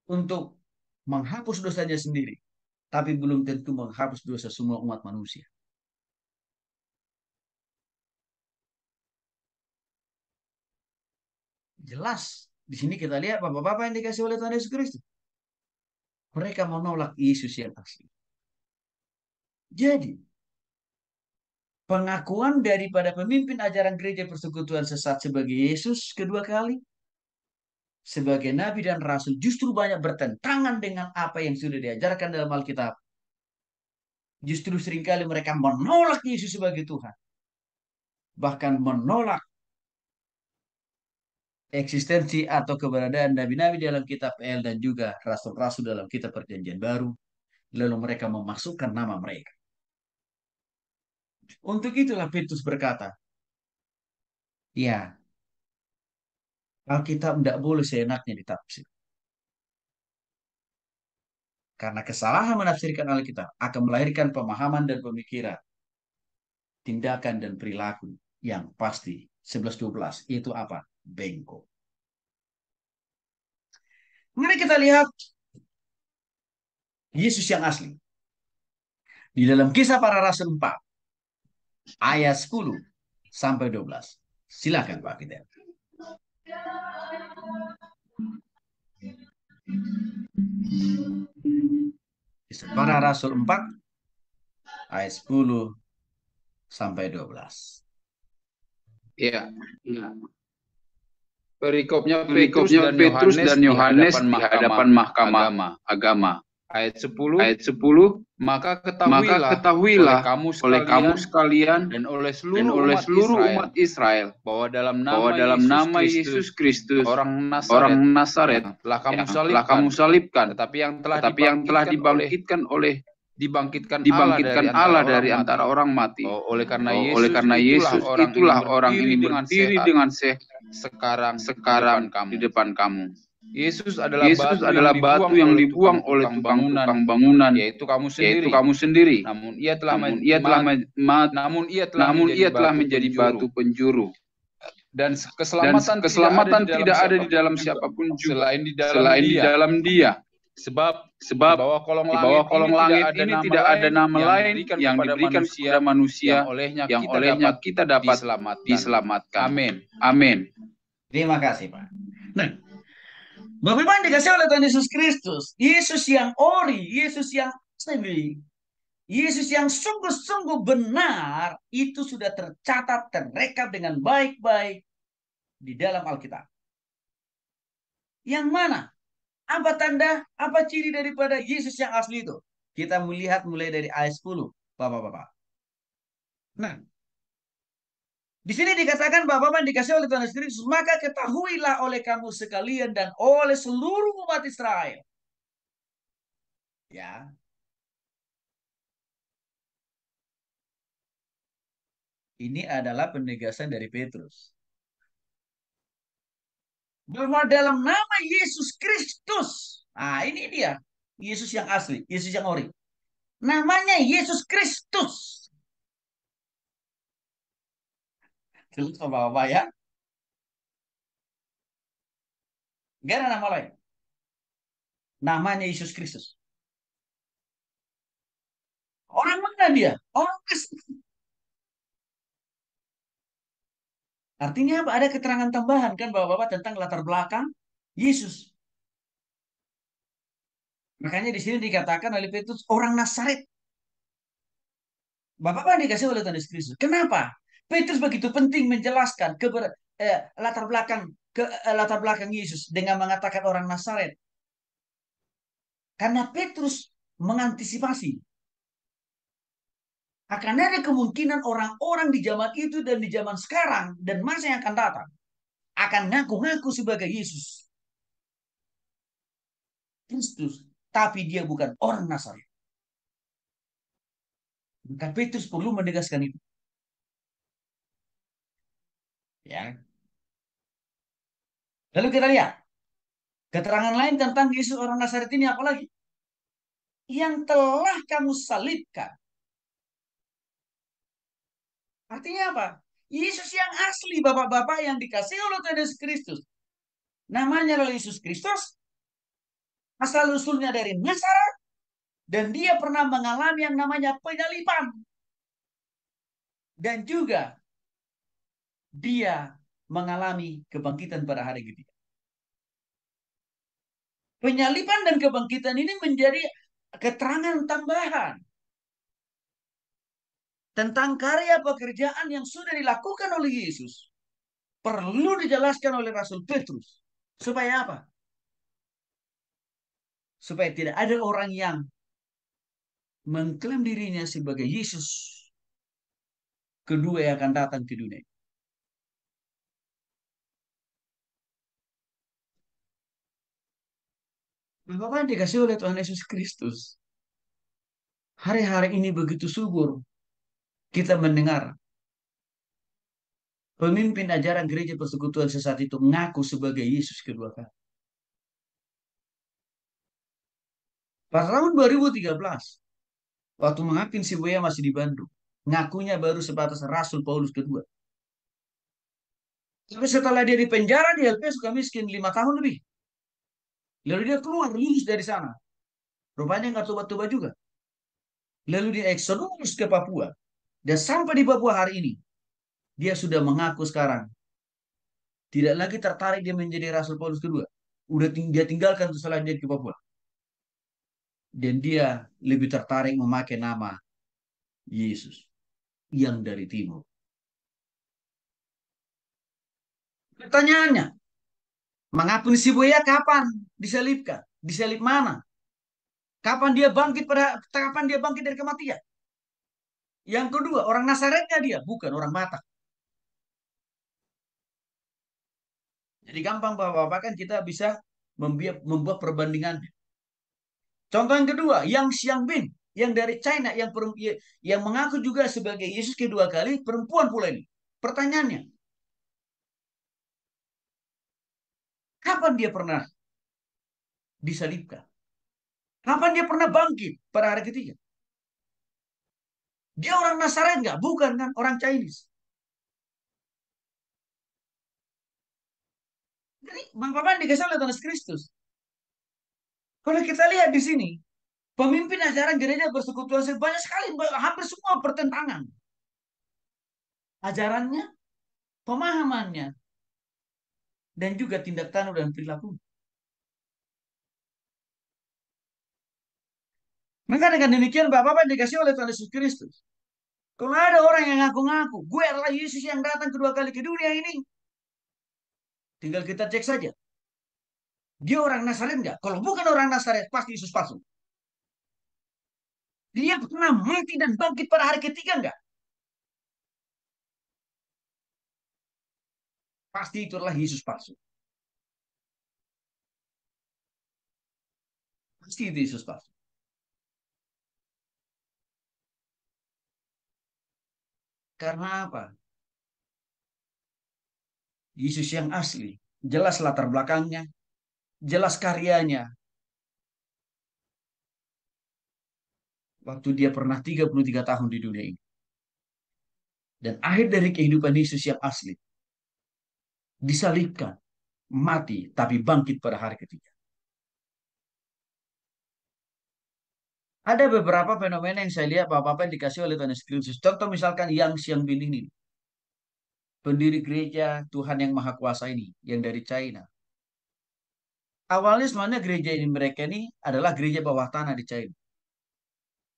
untuk menghapus dosanya sendiri, tapi belum tentu menghapus dosa semua umat manusia. Jelas di sini kita lihat bapak-bapak yang dikasih oleh Tuhan Yesus Kristus. Mereka menolak Yesus yang asli. Jadi pengakuan daripada pemimpin ajaran gereja persekutuan sesat sebagai Yesus kedua kali sebagai nabi dan rasul justru banyak bertentangan dengan apa yang sudah diajarkan dalam Alkitab. Justru seringkali mereka menolak Yesus sebagai Tuhan. Bahkan menolak eksistensi atau keberadaan nabi-nabi dalam kitab PL dan juga rasul-rasul dalam kitab perjanjian baru. Lalu mereka memasukkan nama mereka. Untuk itulah Petrus berkata, ya, Alkitab tidak boleh seenaknya ditafsir. Karena kesalahan menafsirkan Alkitab akan melahirkan pemahaman dan pemikiran, tindakan dan perilaku yang pasti 11-12 itu apa? Bengkok. Mari kita lihat Yesus yang asli. Di dalam Kisah Para Rasul 4 ayat 10 sampai 12. Silakan Pak Fidel. Kisah Para Rasul 4 ayat 10 sampai 12. Ya. Perikopnya Petrus dan Yohanes di hadapan mahkamah agama. Ayat 10. Ayat 10. Maka Maka ketahuilah ketahuilah oleh kamu sekalian dan oleh dan oleh seluruh umat Israel bahwa dalam bahwa dalam nama Yesus Kristus orang orang Nazaret Nazaret telah kamu yang telah kamu salibkan, salibkan, tetapi yang telah dibangkitkan dibangkitkan Allah dari antara antara orang mati. Oleh karena Oleh karena Yesus itulah orang ini berdiri dengan sehat sekarang sekarang di di depan kamu. Yesus Yesus adalah batu yang dibuang oleh tukang bangunan, yaitu kamu yaitu kamu sendiri. Namun ia telah menjadi batu penjuru. dan Dan keselamatan tidak ada di dalam siapapun juga selain di dalam Dia. Sebab Sebab di bawah kolong langit ini tidak ada nama lain yang diberikan kepada manusia yang olehnya kita dapat diselamatkan. Amin. Amin. Terima kasih Pak. Nah, Bapak-Ibu yang dikasih oleh Tuhan Yesus Kristus, Yesus yang ori, Yesus yang asli, Yesus yang sungguh-sungguh benar, itu sudah tercatat, terrekap dengan baik-baik di dalam Alkitab. Yang mana? Apa tanda, apa ciri daripada Yesus yang asli itu? Kita melihat mulai dari ayat 10, Bapak-Bapak. Nah, di sini dikatakan Bapak-Bapak yang dikasih oleh Tuhan Yesus Kristus, maka ketahuilah oleh kamu sekalian dan oleh seluruh umat Israel. Ya. Ini adalah penegasan dari Petrus. Bahwa dalam nama Yesus Kristus. Nah, ini dia. Yesus yang asli, Yesus yang ori. Namanya Yesus Kristus. Jelas Bapak-Bapak ya? Gak ada nama lain. Namanya Yesus Kristus. Orang mana dia? Orang asli. Artinya apa? Ada keterangan tambahan kan Bapak-Bapak tentang latar belakang Yesus. Makanya di sini dikatakan oleh Petrus orang Nazaret. Bapak-bapak dikasih oleh Tuhan Yesus Kristus. Kenapa? Petrus begitu penting menjelaskan latar belakang Yesus dengan mengatakan orang Nazaret. Karena Petrus mengantisipasi akan ada kemungkinan orang-orang di zaman itu dan di zaman sekarang dan masa yang akan datang akan ngaku-ngaku sebagai Yesus Kristus, tapi dia bukan orang Nazaret. Maka Petrus perlu menegaskan itu. Ya. Lalu kita lihat keterangan lain tentang Yesus orang Nazaret ini apalagi? Yang telah kamu salibkan. Artinya apa? Yesus yang asli, bapak-bapak yang dikasih oleh Tuhan Yesus Kristus. Namanya adalah Yesus Kristus. Asal-usulnya dari Nazaret. Dan dia pernah mengalami yang namanya penyaliban. Dan juga dia mengalami kebangkitan pada hari ketiga. Penyaliban dan kebangkitan ini menjadi keterangan tambahan tentang karya pekerjaan yang sudah dilakukan oleh Yesus. Perlu dijelaskan oleh Rasul Petrus. Supaya apa? Supaya tidak ada orang yang mengklaim dirinya sebagai Yesus kedua yang akan datang ke dunia. Bapak yang dikasih oleh Tuhan Yesus Kristus. Hari-hari ini begitu subur kita mendengar pemimpin ajaran gereja persekutuan sesat itu mengaku sebagai Yesus kedua kali. Pada tahun 2013, waktu menghakim si Buya masih di Bandung, ngakunya baru sebatas Rasul Paulus kedua. Tapi setelah dia di penjara di LP Sukamiskin 5 tahun lebih. Lalu dia keluar, lulus dari sana. Rupanya nggak tobat-tobat juga. Lalu dia eksodus ke Papua. Dan sampai di Papua hari ini, dia sudah mengaku sekarang. Tidak lagi tertarik dia menjadi Rasul Paulus kedua. Dia tinggalkan setelah dia ke Papua. Dan dia lebih tertarik memakai nama Yesus yang dari timur. Pertanyaannya, mengakui si Buya kapan disalibkan? Disalib mana? Kapan dia bangkit dari kematian? Yang kedua, orang Nazaretnya dia, bukan orang Batak. Jadi gampang Bapak-Bapak kan kita bisa membuat perbandingan. Contoh yang kedua, Yang Xiangbin, yang dari China, yang mengaku juga sebagai Yesus kedua kali, perempuan pula ini. Pertanyaannya, kapan dia pernah disalibkan? Kapan dia pernah bangkit pada hari ketiga? Dia orang Nazaret nggak? Bukan kan? Orang Chinese. Jadi Bapak dikasih oleh Tuhan Kristus. Kalau kita lihat di sini, pemimpin ajaran gereja persekutuan banyak sekali, hampir semua pertentangan. Ajarannya, pemahamannya, dan juga tindak tanduk dan perilaku. Maka dengan demikian Bapak-Bapak dikasih oleh Tuhan Yesus Kristus. Kalau ada orang yang ngaku-ngaku, gue adalah Yesus yang datang kedua kali ke dunia ini, tinggal kita cek saja. Dia orang Nazaret nggak? Kalau bukan orang Nazaret, pasti Yesus palsu. Dia pernah mati dan bangkit pada hari ketiga nggak? Pasti itu adalah Yesus palsu. Pasti itu Yesus palsu. Karena apa? Yesus yang asli. Jelas latar belakangnya. Jelas karyanya. Waktu dia pernah 33 tahun di dunia ini. Dan akhir dari kehidupan Yesus yang asli. Disalibkan. Mati. Tapi bangkit pada hari ketiga. Ada beberapa fenomena yang saya lihat Bapak-Bapak dikasih oleh Tuhan Yesus Kristus. Contoh misalkan Yang Xiangbin ini. Pendiri gereja Tuhan yang Maha Kuasa ini. Yang dari China. Awalnya sebenarnya gereja ini mereka ini adalah gereja bawah tanah di China.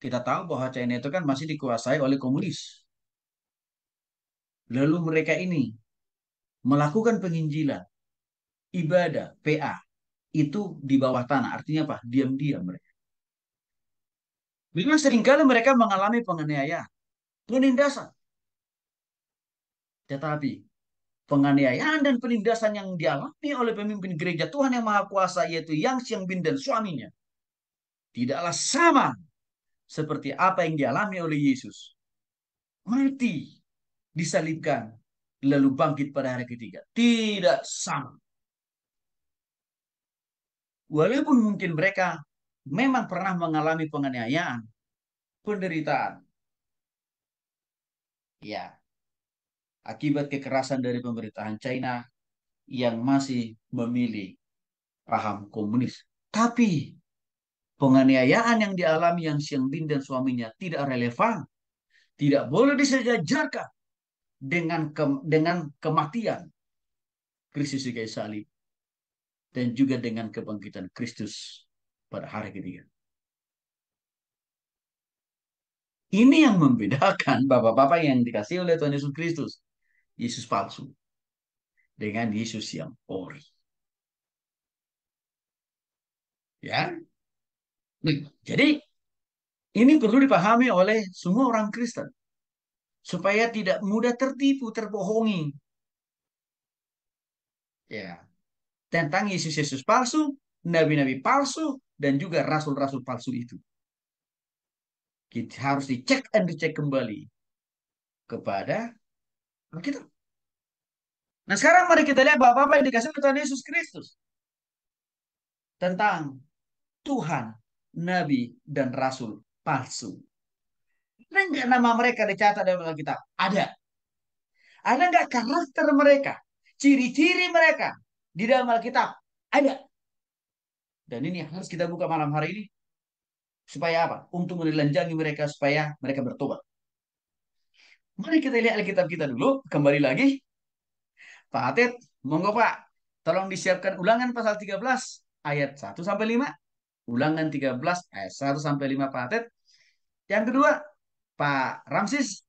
Kita tahu bahwa China itu kan masih dikuasai oleh komunis. Lalu mereka ini melakukan penginjilan, ibadah, PA, itu di bawah tanah. Artinya apa? Diam-diam mereka. Memang seringkali mereka mengalami penganiayaan, penindasan. Tetapi penganiayaan dan penindasan yang dialami oleh pemimpin gereja Tuhan Yang Maha Kuasa, yaitu Yang Xiang Bin dan suaminya, tidaklah sama seperti apa yang dialami oleh Yesus. Mati, disalibkan, lalu bangkit pada hari ketiga. Tidak sama. Walaupun mungkin mereka memang pernah mengalami penganiayaan, penderitaan. Ya, akibat kekerasan dari pemerintahan China yang masih memilih paham komunis. Tapi penganiayaan yang dialami Yang Xiang Bin dan suaminya tidak relevan, tidak boleh disejajarkan dengan kematian Kristus di kayu salib dan juga dengan kebangkitan Kristus pada hari ketiga. Ini yang membedakan bapak-bapak yang dikasih oleh Tuhan Yesus Kristus, Yesus palsu, dengan Yesus yang ori. Ya, jadi ini perlu dipahami oleh semua orang Kristen supaya tidak mudah tertipu, terbohongi. Ya, tentang Yesus palsu, nabi-nabi palsu, dan juga rasul-rasul palsu itu. Kita harus dicek dan dicek kembali kepada Alkitab. Nah sekarang mari kita lihat bapak-bapak yang dikasih oleh Tuhan Yesus Kristus tentang Tuhan, nabi, dan rasul palsu. Ada nggak nama mereka dicatat dalam Alkitab? Ada. Ada nggak karakter mereka, ciri-ciri mereka di dalam Alkitab? Ada. Dan ini harus kita buka malam hari ini. Supaya apa? Untuk menelanjangi mereka supaya mereka bertobat. Mari kita lihat Alkitab kita dulu. Kembali lagi. Pak Atet, monggo Pak. Tolong disiapkan ulangan pasal 13 ayat 1 sampai 5. Ulangan 13 ayat 1 sampai 5 Pak Atet. Yang kedua, Pak Ramsis,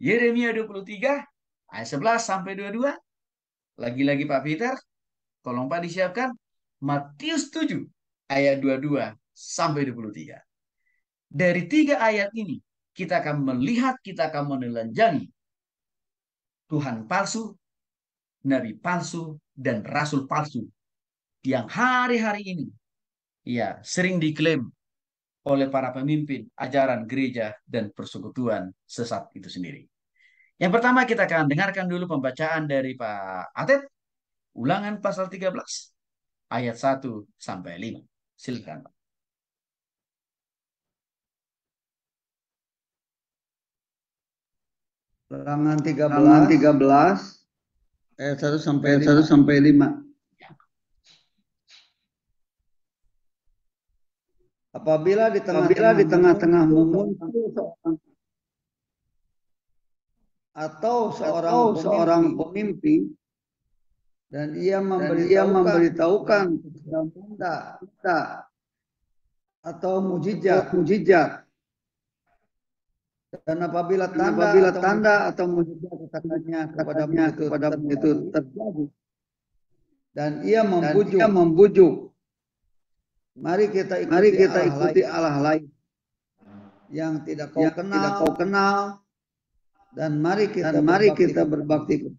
Yeremia 23 ayat 11 sampai 22. Lagi-lagi Pak Peter, tolong Pak disiapkan Matius 7 ayat 22 sampai 23. Dari 3 ayat ini, kita akan melihat, kita akan menelanjangi Tuhan palsu, nabi palsu, dan rasul palsu yang hari-hari ini ya sering diklaim oleh para pemimpin ajaran gereja dan persekutuan sesat itu sendiri. Yang pertama kita akan dengarkan dulu pembacaan dari Pak Atet, ulangan pasal 13 ayat 1 sampai 5. Silakan Pak. Ulangan 13 ayat 1 sampai 5. Apabila di tengah-tengahmu muncul seorang pemimpin dan ia memberitahukan tanda atau mujizat, dan apabila tanda atau mujizat kepadamu itu terjadi dan ia membujuk, mari kita ikuti Allah lain yang tidak kau kenal, dan mari kita berbakti.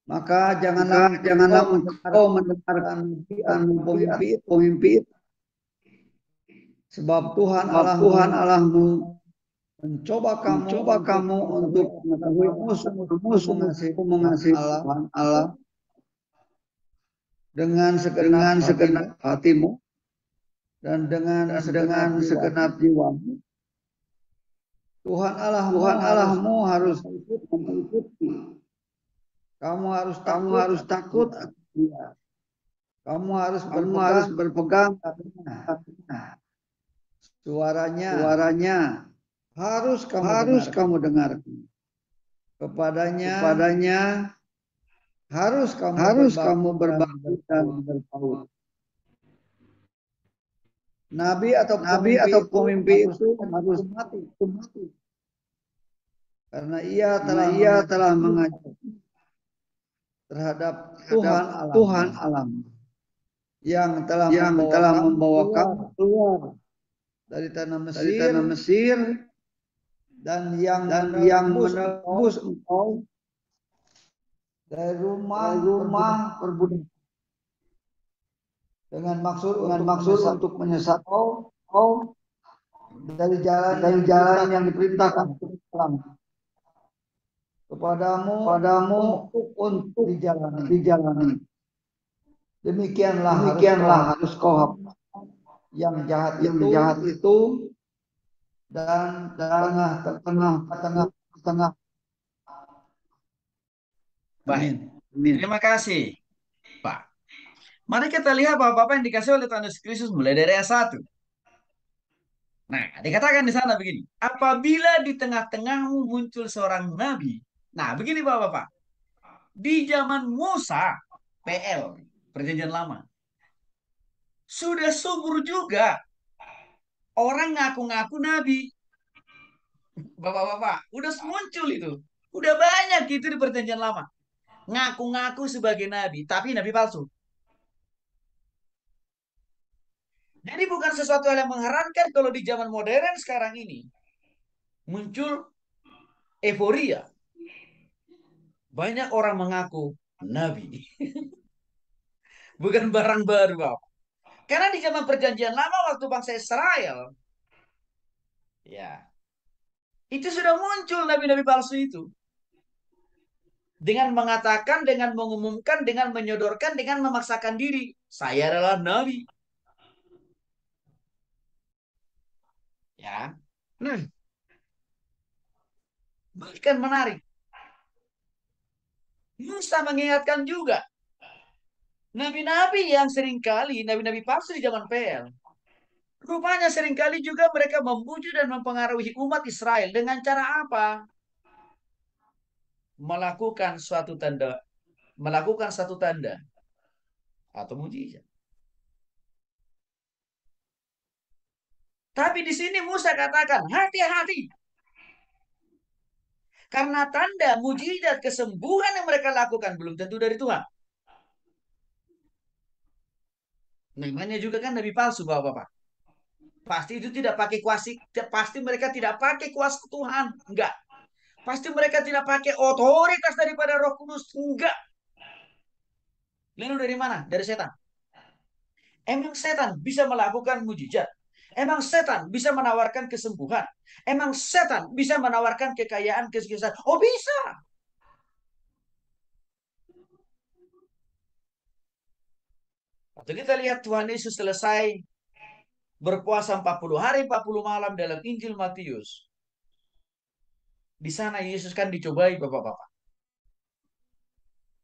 Maka janganlah engkau mendengarkan pemimpin, sebab Tuhan Allahmu mencoba kamu untuk mengetahui mengasihi Tuhan Allah dengan segenap hatimu dan dengan segenap jiwamu. Tuhan Allahmu harus mengikuti. Kamu harus takut. Kamu harus berpegang. Suaranya harus kamu dengarkan. Kepadanya harus kamu berbakti dan berpaut. Nabi atau pemimpin itu harus mati. Karena ia telah mengajar terhadap Tuhan alam yang telah membawakan keluar dari tanah Mesir dan yang menebus engkau dari rumah perbudakan dengan maksud untuk menyesatkan kau dari jalan yang diperintahkan kepadamu untuk dijalani. Demikianlah harus kau hapus yang jahat itu dan tengah. Baik. Terima kasih, Pak. Mari kita lihat Bapak-Bapak yang dikasih oleh Tuhan Yesus Kristus mulai dari ayat 1. Nah, dikatakan di sana begini. Apabila di tengah-tengahmu muncul seorang nabi. Nah, begini Bapak-Bapak. Di zaman Musa, PL, Perjanjian Lama, sudah subur juga orang ngaku-ngaku nabi. Bapak-bapak, udah muncul itu. Udah banyak itu di Perjanjian Lama. Ngaku-ngaku sebagai nabi, tapi nabi palsu. Jadi bukan sesuatu hal yang mengherankan kalau di zaman modern sekarang ini muncul euforia. Banyak orang mengaku nabi. Bukan barang baru, Bapak. Karena di zaman Perjanjian Lama waktu bangsa Israel, ya, itu sudah muncul nabi-nabi palsu itu. Dengan mengatakan, dengan mengumumkan, dengan menyodorkan, dengan memaksakan diri. Saya adalah nabi. Ya. Bahkan menarik. Musa mengingatkan juga. Nabi-nabi yang seringkali, nabi-nabi palsu di zaman PL. Rupanya seringkali juga mereka membujuk dan mempengaruhi umat Israel. Dengan cara apa? Melakukan suatu tanda atau mujizat. Tapi di sini Musa katakan, hati-hati. Karena tanda, mujizat, kesembuhan yang mereka lakukan belum tentu dari Tuhan. Namanya juga kan nabi palsu, Bapak-bapak. Pasti itu tidak pakai kuasa, pasti mereka tidak pakai kuasa Tuhan. Enggak. Pasti mereka tidak pakai otoritas daripada Roh Kudus. Enggak. Lalu dari mana? Dari setan. Emang setan bisa melakukan mujizat? Emang setan bisa menawarkan kesembuhan? Emang setan bisa menawarkan kekayaan, kesuksesan? Oh bisa. Waktu kita lihat Tuhan Yesus selesai berpuasa 40 hari 40 malam dalam Injil Matius. Di sana Yesus kan dicobai Bapak-bapak.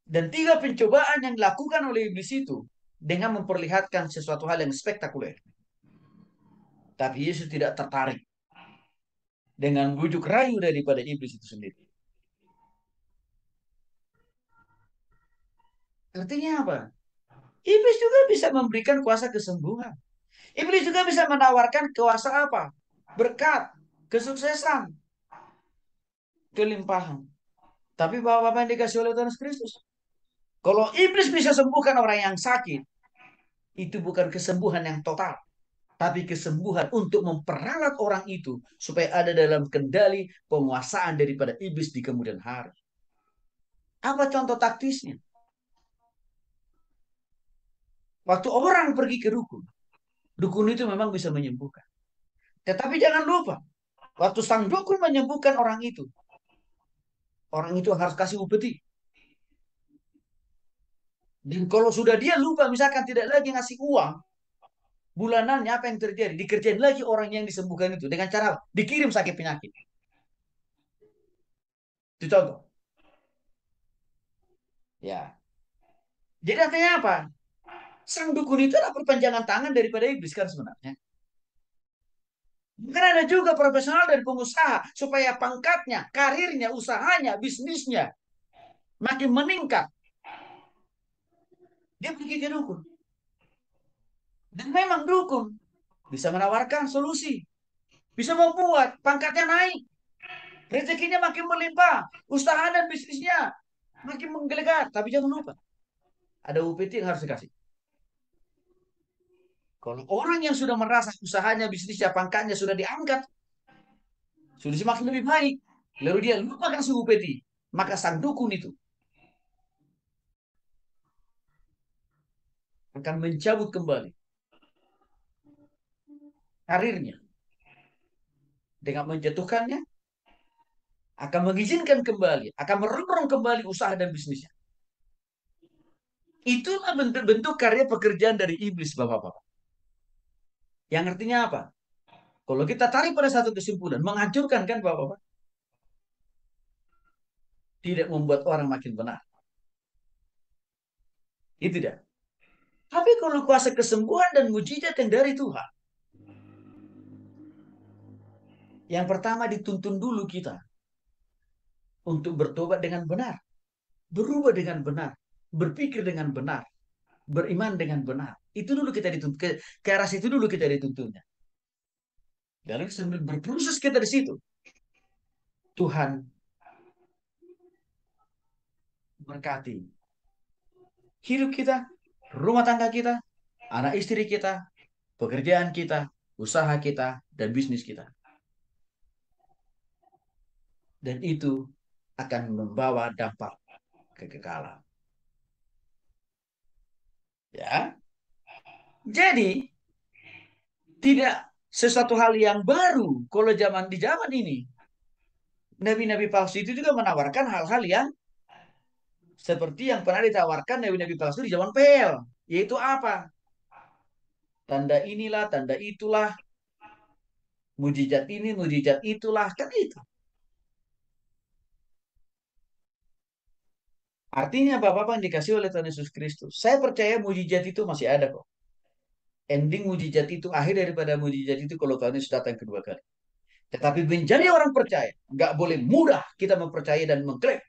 Dan 3 pencobaan yang dilakukan oleh iblis itu dengan memperlihatkan sesuatu hal yang spektakuler. Tapi Yesus tidak tertarik dengan bujuk rayu daripada iblis itu sendiri. Artinya apa? Iblis juga bisa memberikan kuasa kesembuhan. Iblis juga bisa menawarkan kuasa apa? Berkat, kesuksesan, kelimpahan. Tapi Bapak-bapak yang dikasih oleh Tuhan Kristus, kalau iblis bisa sembuhkan orang yang sakit, itu bukan kesembuhan yang total, tapi kesembuhan untuk memperalat orang itu supaya ada dalam kendali penguasaan daripada iblis di kemudian hari. Apa contoh taktisnya? Waktu orang pergi ke dukun, dukun itu memang bisa menyembuhkan. Tetapi jangan lupa, waktu sang dukun menyembuhkan orang itu harus kasih upeti. Dan kalau sudah dia lupa, misalkan tidak lagi ngasih uang, bulanannya apa yang terjadi? Dikerjain lagi orang yang disembuhkan itu. Dengan cara dikirim sakit penyakit. Itu contoh. Ya. Jadi artinya apa? Sang dukun itu adalah perpanjangan tangan daripada iblis kan sebenarnya. Karena ada juga profesional dari pengusaha supaya pangkatnya, karirnya, usahanya, bisnisnya makin meningkat. Dia pergi ke dukun. Dan memang dukun bisa menawarkan solusi, bisa membuat pangkatnya naik, rezekinya makin melimpah, usaha dan bisnisnya makin menggelegar. Tapi jangan lupa, ada UPT yang harus dikasih. Kalau orang yang sudah merasa usahanya, bisnisnya, pangkatnya sudah diangkat, sudah semakin lebih baik, lalu dia lupakan si UPT, maka sang dukun itu akan mencabut kembali karirnya dengan menjatuhkannya, akan mengizinkan kembali, akan merongrong kembali usaha dan bisnisnya. Itulah bentuk-bentuk karya pekerjaan dari iblis, Bapak-Bapak. Yang artinya apa? Kalau kita tarik pada satu kesimpulan, menghancurkan kan Bapak-Bapak? Tidak membuat orang makin benar. Itu dah. Tapi kalau kuasa kesembuhan dan mujizat yang dari Tuhan, yang pertama dituntun dulu kita untuk bertobat dengan benar, berubah dengan benar, berpikir dengan benar, beriman dengan benar. Itu dulu kita dituntut, ke arah situ dulu kita dituntunnya. Dan sambil berproses kita di situ, Tuhan berkati hidup kita, rumah tangga kita, anak istri kita, pekerjaan kita, usaha kita, dan bisnis kita. Dan itu akan membawa dampak kekekalan. Ya. Jadi tidak sesuatu hal yang baru kalau di zaman ini. Nabi-nabi palsu itu juga menawarkan hal-hal yang seperti yang pernah ditawarkan nabi-nabi palsu di zaman PL, yaitu apa? Tanda inilah, tanda itulah, mujizat ini, mujizat itulah, kan itu. Artinya Bapak-Bapak yang dikasih oleh Tuhan Yesus Kristus, saya percaya mujizat itu masih ada kok. Ending mujizat itu, akhir daripada mujizat itu kalau Tuhan Yesus datang kedua kali. Tetapi menjadi orang percaya, nggak boleh mudah kita mempercayai dan mengklaim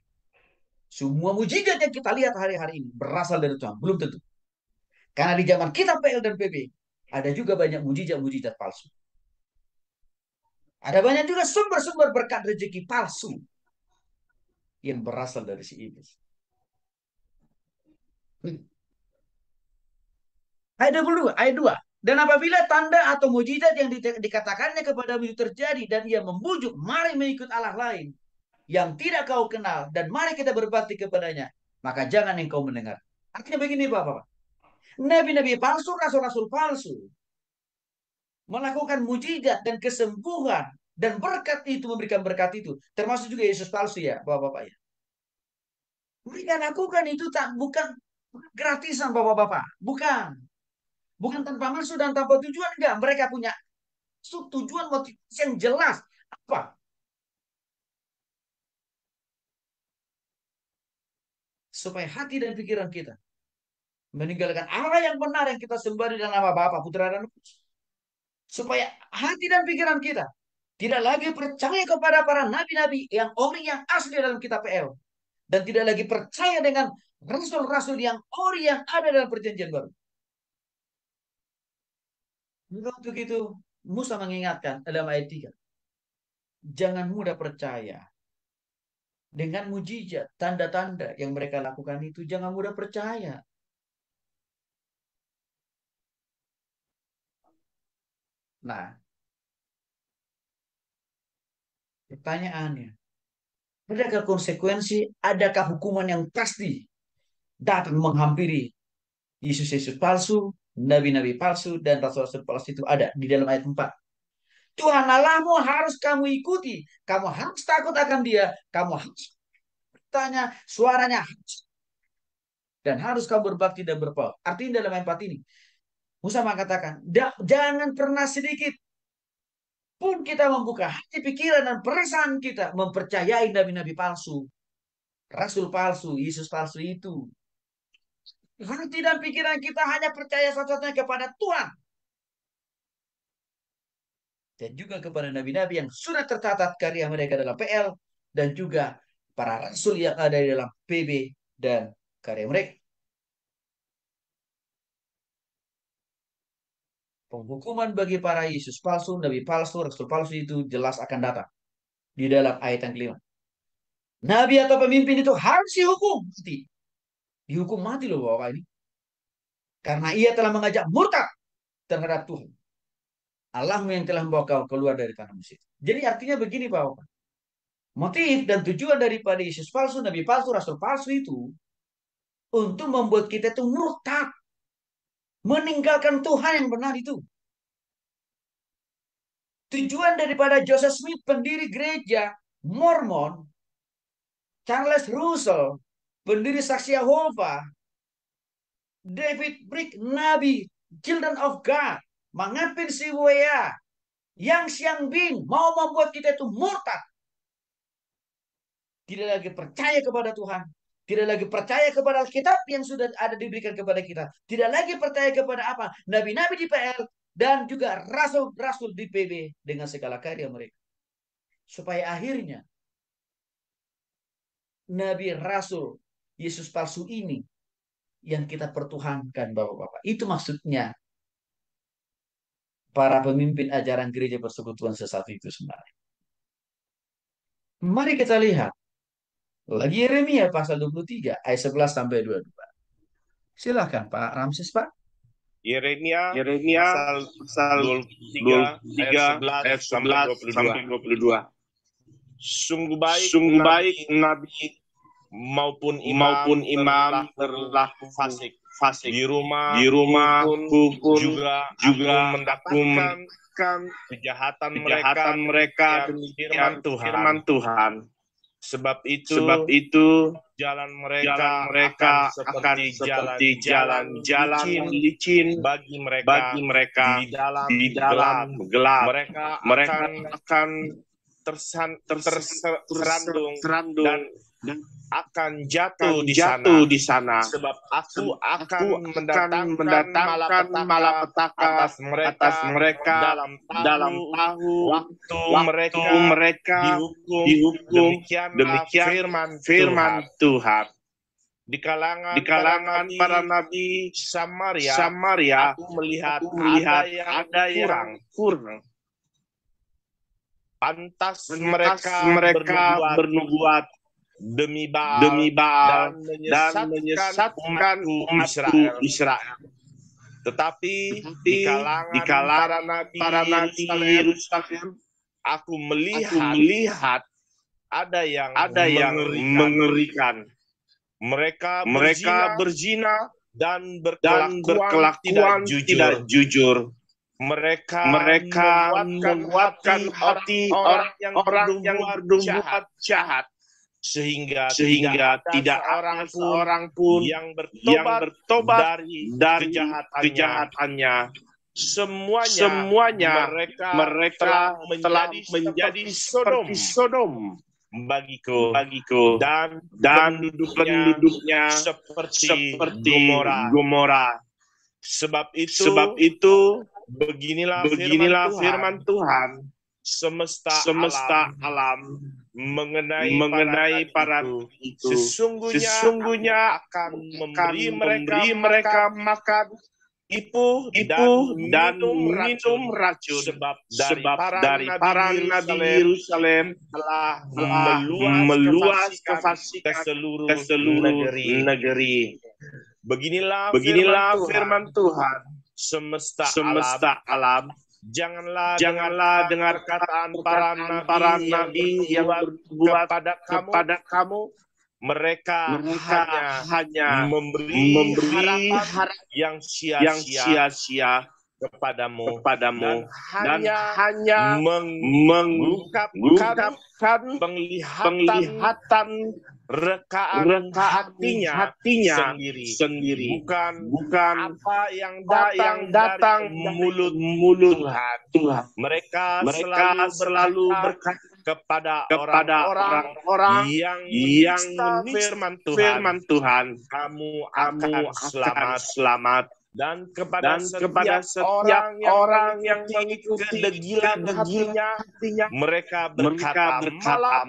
semua mujizat yang kita lihat hari-hari ini berasal dari Tuhan. Belum tentu. Karena di zaman kita PL dan PB, ada juga banyak mujizat-mujizat palsu. Ada banyak juga sumber-sumber berkat rezeki palsu yang berasal dari si iblis. Ayat 22, ayat 2. Dan apabila tanda atau mujizat yang dikatakannya kepada itu terjadi dan ia membujuk, mari mengikut Allah lain yang tidak kau kenal dan mari kita berbakti kepadanya, maka jangan engkau mendengar. Artinya begini Bapak. Nabi-nabi palsu, rasul-rasul palsu melakukan mujizat dan kesembuhan dan berkat itu, memberikan berkat itu, termasuk juga Yesus palsu ya Bapak-Bapak ya. Mereka lakukan itu bukan gratisan Bapak-Bapak, bukan. Bukan tanpa maksud dan tanpa tujuan, enggak. Mereka punya tujuan motivasi yang jelas. Apa? Supaya hati dan pikiran kita meninggalkan Allah yang benar yang kita sembah di dalam nama Bapa, Putra dan Roh Kudus. Supaya hati dan pikiran kita tidak lagi percaya kepada para nabi-nabi yang ori yang asli dalam kitab PL. Dan tidak lagi percaya dengan rasul-rasul yang ori yang ada dalam perjanjian baru. Untuk itu, Musa mengingatkan dalam ayat 3. Jangan mudah percaya. Dengan mujizat, tanda-tanda yang mereka lakukan itu, jangan mudah percaya. Nah, pertanyaannya, adakah konsekuensi, adakah hukuman yang pasti datang menghampiri Yesus-Yesus palsu, nabi-nabi palsu, dan rasul-rasul palsu itu ada di dalam ayat 4. Tuhan Allahmu harus kamu ikuti. Kamu harus takut akan dia. Kamu harus bertanya suaranya. Dan harus kamu berbakti dan berpaut. Artinya dalam ayat 4 ini. Musa mengatakan, jangan pernah sedikit pun kita membuka hati, pikiran, dan perasaan kita mempercayai nabi-nabi palsu. Rasul palsu, Yesus palsu itu. Hati dan pikiran kita hanya percaya satu-satunya kepada Tuhan. Dan juga kepada nabi-nabi yang sudah tercatat karya mereka dalam PL. Dan juga para rasul yang ada di dalam PB dan karya mereka. Penghukuman bagi para Yesus palsu, nabi palsu, rasul palsu itu jelas akan datang di dalam ayat yang kelima. Nabi atau pemimpin itu harus dihukum mati. Dihukum mati loh Bapak ini. Karena ia telah mengajak murtad terhadap Tuhan. Allahmu yang telah membawa kau keluar dari tanah Mesir. Jadi artinya begini Bapak. Motif dan tujuan daripada Yesus palsu, nabi palsu, rasul palsu itu untuk membuat kita itu murtad. Meninggalkan Tuhan yang benar itu. Tujuan daripada Joseph Smith, pendiri gereja Mormon, Charles Russell, pendiri Saksi Yehova, David Brick, Nabi, Children of God, Mangapin Siwaya, Yang Xiang Bing, mau membuat kita itu murtad. Tidak lagi percaya kepada Tuhan. Tidak lagi percaya kepada Alkitab yang sudah ada diberikan kepada kita. Tidak lagi percaya kepada apa? Nabi-nabi di PL dan juga rasul-rasul di PB dengan segala karya mereka. Supaya akhirnya Nabi Rasul Yesus palsu ini yang kita pertuhankan Bapak-Bapak. Itu maksudnya para pemimpin ajaran gereja persekutuan sesat itu sebenarnya. Mari kita lihat. Lagi Yeremia pasal 23 ayat 11 sampai 22. Silakan Pak Ramses Pak. Yeremia pasal 23 ayat 11 sampai 22. Sungguh baik nabi maupun imam telah fasik di rumahku pun juga aku mendapatkan kejahatan mereka demi firman Tuhan. Sebab itu jalan mereka akan seperti jalan licin bagi mereka di dalam gelap. Mereka akan terserandung dan akan jatuh di sana. Sebab aku akan mendatangkan malapetaka atas mereka dalam waktu mereka dihukum. Demikian firman Tuhan. Di kalangan para nabi Samaria, aku melihat ada yang kurang. Pantas mereka bernubuat demi Baal dan menyesatkan umatku Israel. Tetapi di kalangan para nabi Yerusalem, aku melihat ada yang mengerikan. Mereka berzina dan berkelakuan tidak jujur. Mereka menguatkan hati orang yang berbuat jahat. Sehingga tidak ada seorang pun yang bertobat dari kejahatannya. Semuanya mereka telah menjadi seperti Sodom bagiku dan penduduknya seperti Gomora. Sebab itu beginilah firman Tuhan. Semesta alam mengenai para itu sesungguhnya akan memberi mereka makan ipuh dan minum racun. Sebab dari para nabi Yerusalem telah meluas kefasikan ke seluruh negeri. Beginilah firman Tuhan. Semesta alam, janganlah dengar kataan para nabi yang berbuat kepada kamu. Mereka hanya memberi harapan yang sia-sia kepadamu dan hanya mengungkapkan penglihatan rekaan hatinya sendiri, bukan apa yang datang mulut Tuhan. Mereka selalu berkata kepada orang-orang yang firman Tuhan, kamu akan selamat. Dan kepada setiap orang yang mengikuti kegilaan hatinya, mereka berkata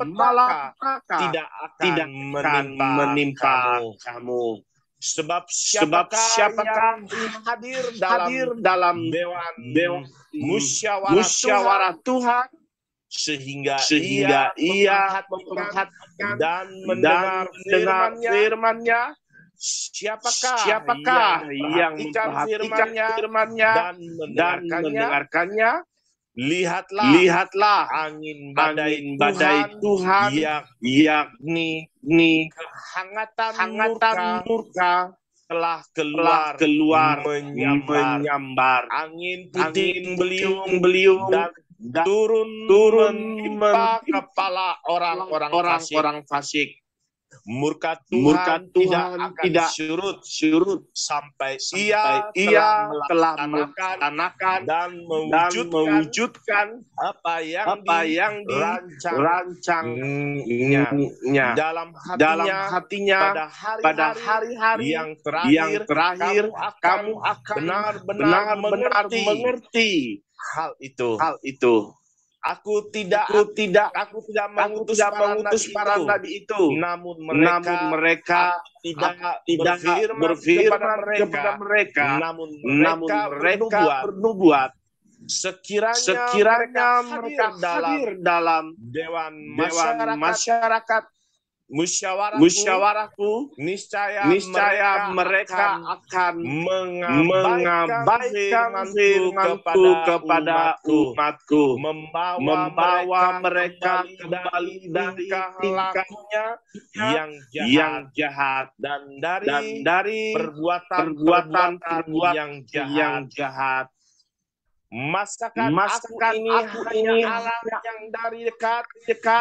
malapetaka tidak akan menimpa kamu. Sebab siapakah yang hadir dalam dewan musyawarah Tuhan sehingga ia memperhatikan dan mendengar firman-Nya. Siapakah yang memperhatikan firman-Nya dan mendengarkannya? Lihatlah angin badai Tuhan, yakni kehangatan murka telah keluar menyambar. Angin puting beliung dan turun menimpa kepala orang-orang fasik. Murka Tuhan tidak surut sampai ia telah melaksanakan dan mewujudkan apa yang dirancangnya dalam hatinya pada hari-hari yang terakhir kamu akan benar-benar mengerti hal itu. Aku tidak mengutus para nabi itu, namun mereka tidak berfirman kepada mereka, namun mereka bernubuat. Sekiranya mereka hadir dalam dewan masyarakat musyawarahku, niscaya mereka akan mengabaikan firmanku kepada umatku, membawa mereka kembali dari tingkahnya yang jahat dan dari perbuatan yang jahat. Masakan aku ini Allah yang dari dekat,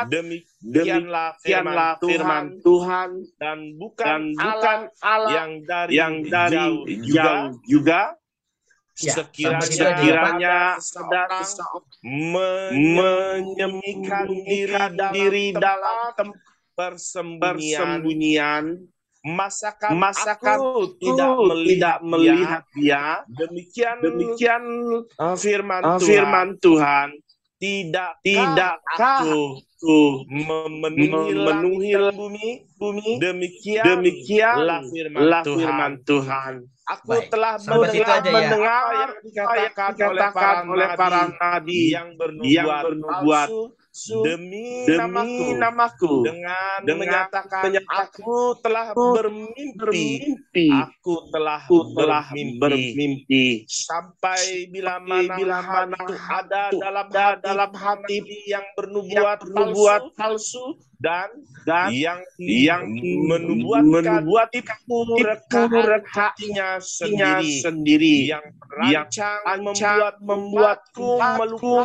demikianlah firman Tuhan, dan bukan Allah yang dari jauh juga. Sekiranya ada menyembunyikan diri dalam persembunyian, masakan aku tidak melihat dia. Demikian firman Tuhan. Tidakkah aku memenuhi bumi? Demikianlah firman Tuhan. Aku telah mendengar apa yang dikatakan oleh para nabi yang bernubuat demi namaku dengan menyatakan aku telah bermimpi. Aku telah bermimpi sampai bila mana itu ada dalam hati yang bernubuat palsu dan yang menubuat tipu hatinya sendiri yang merancang membuatku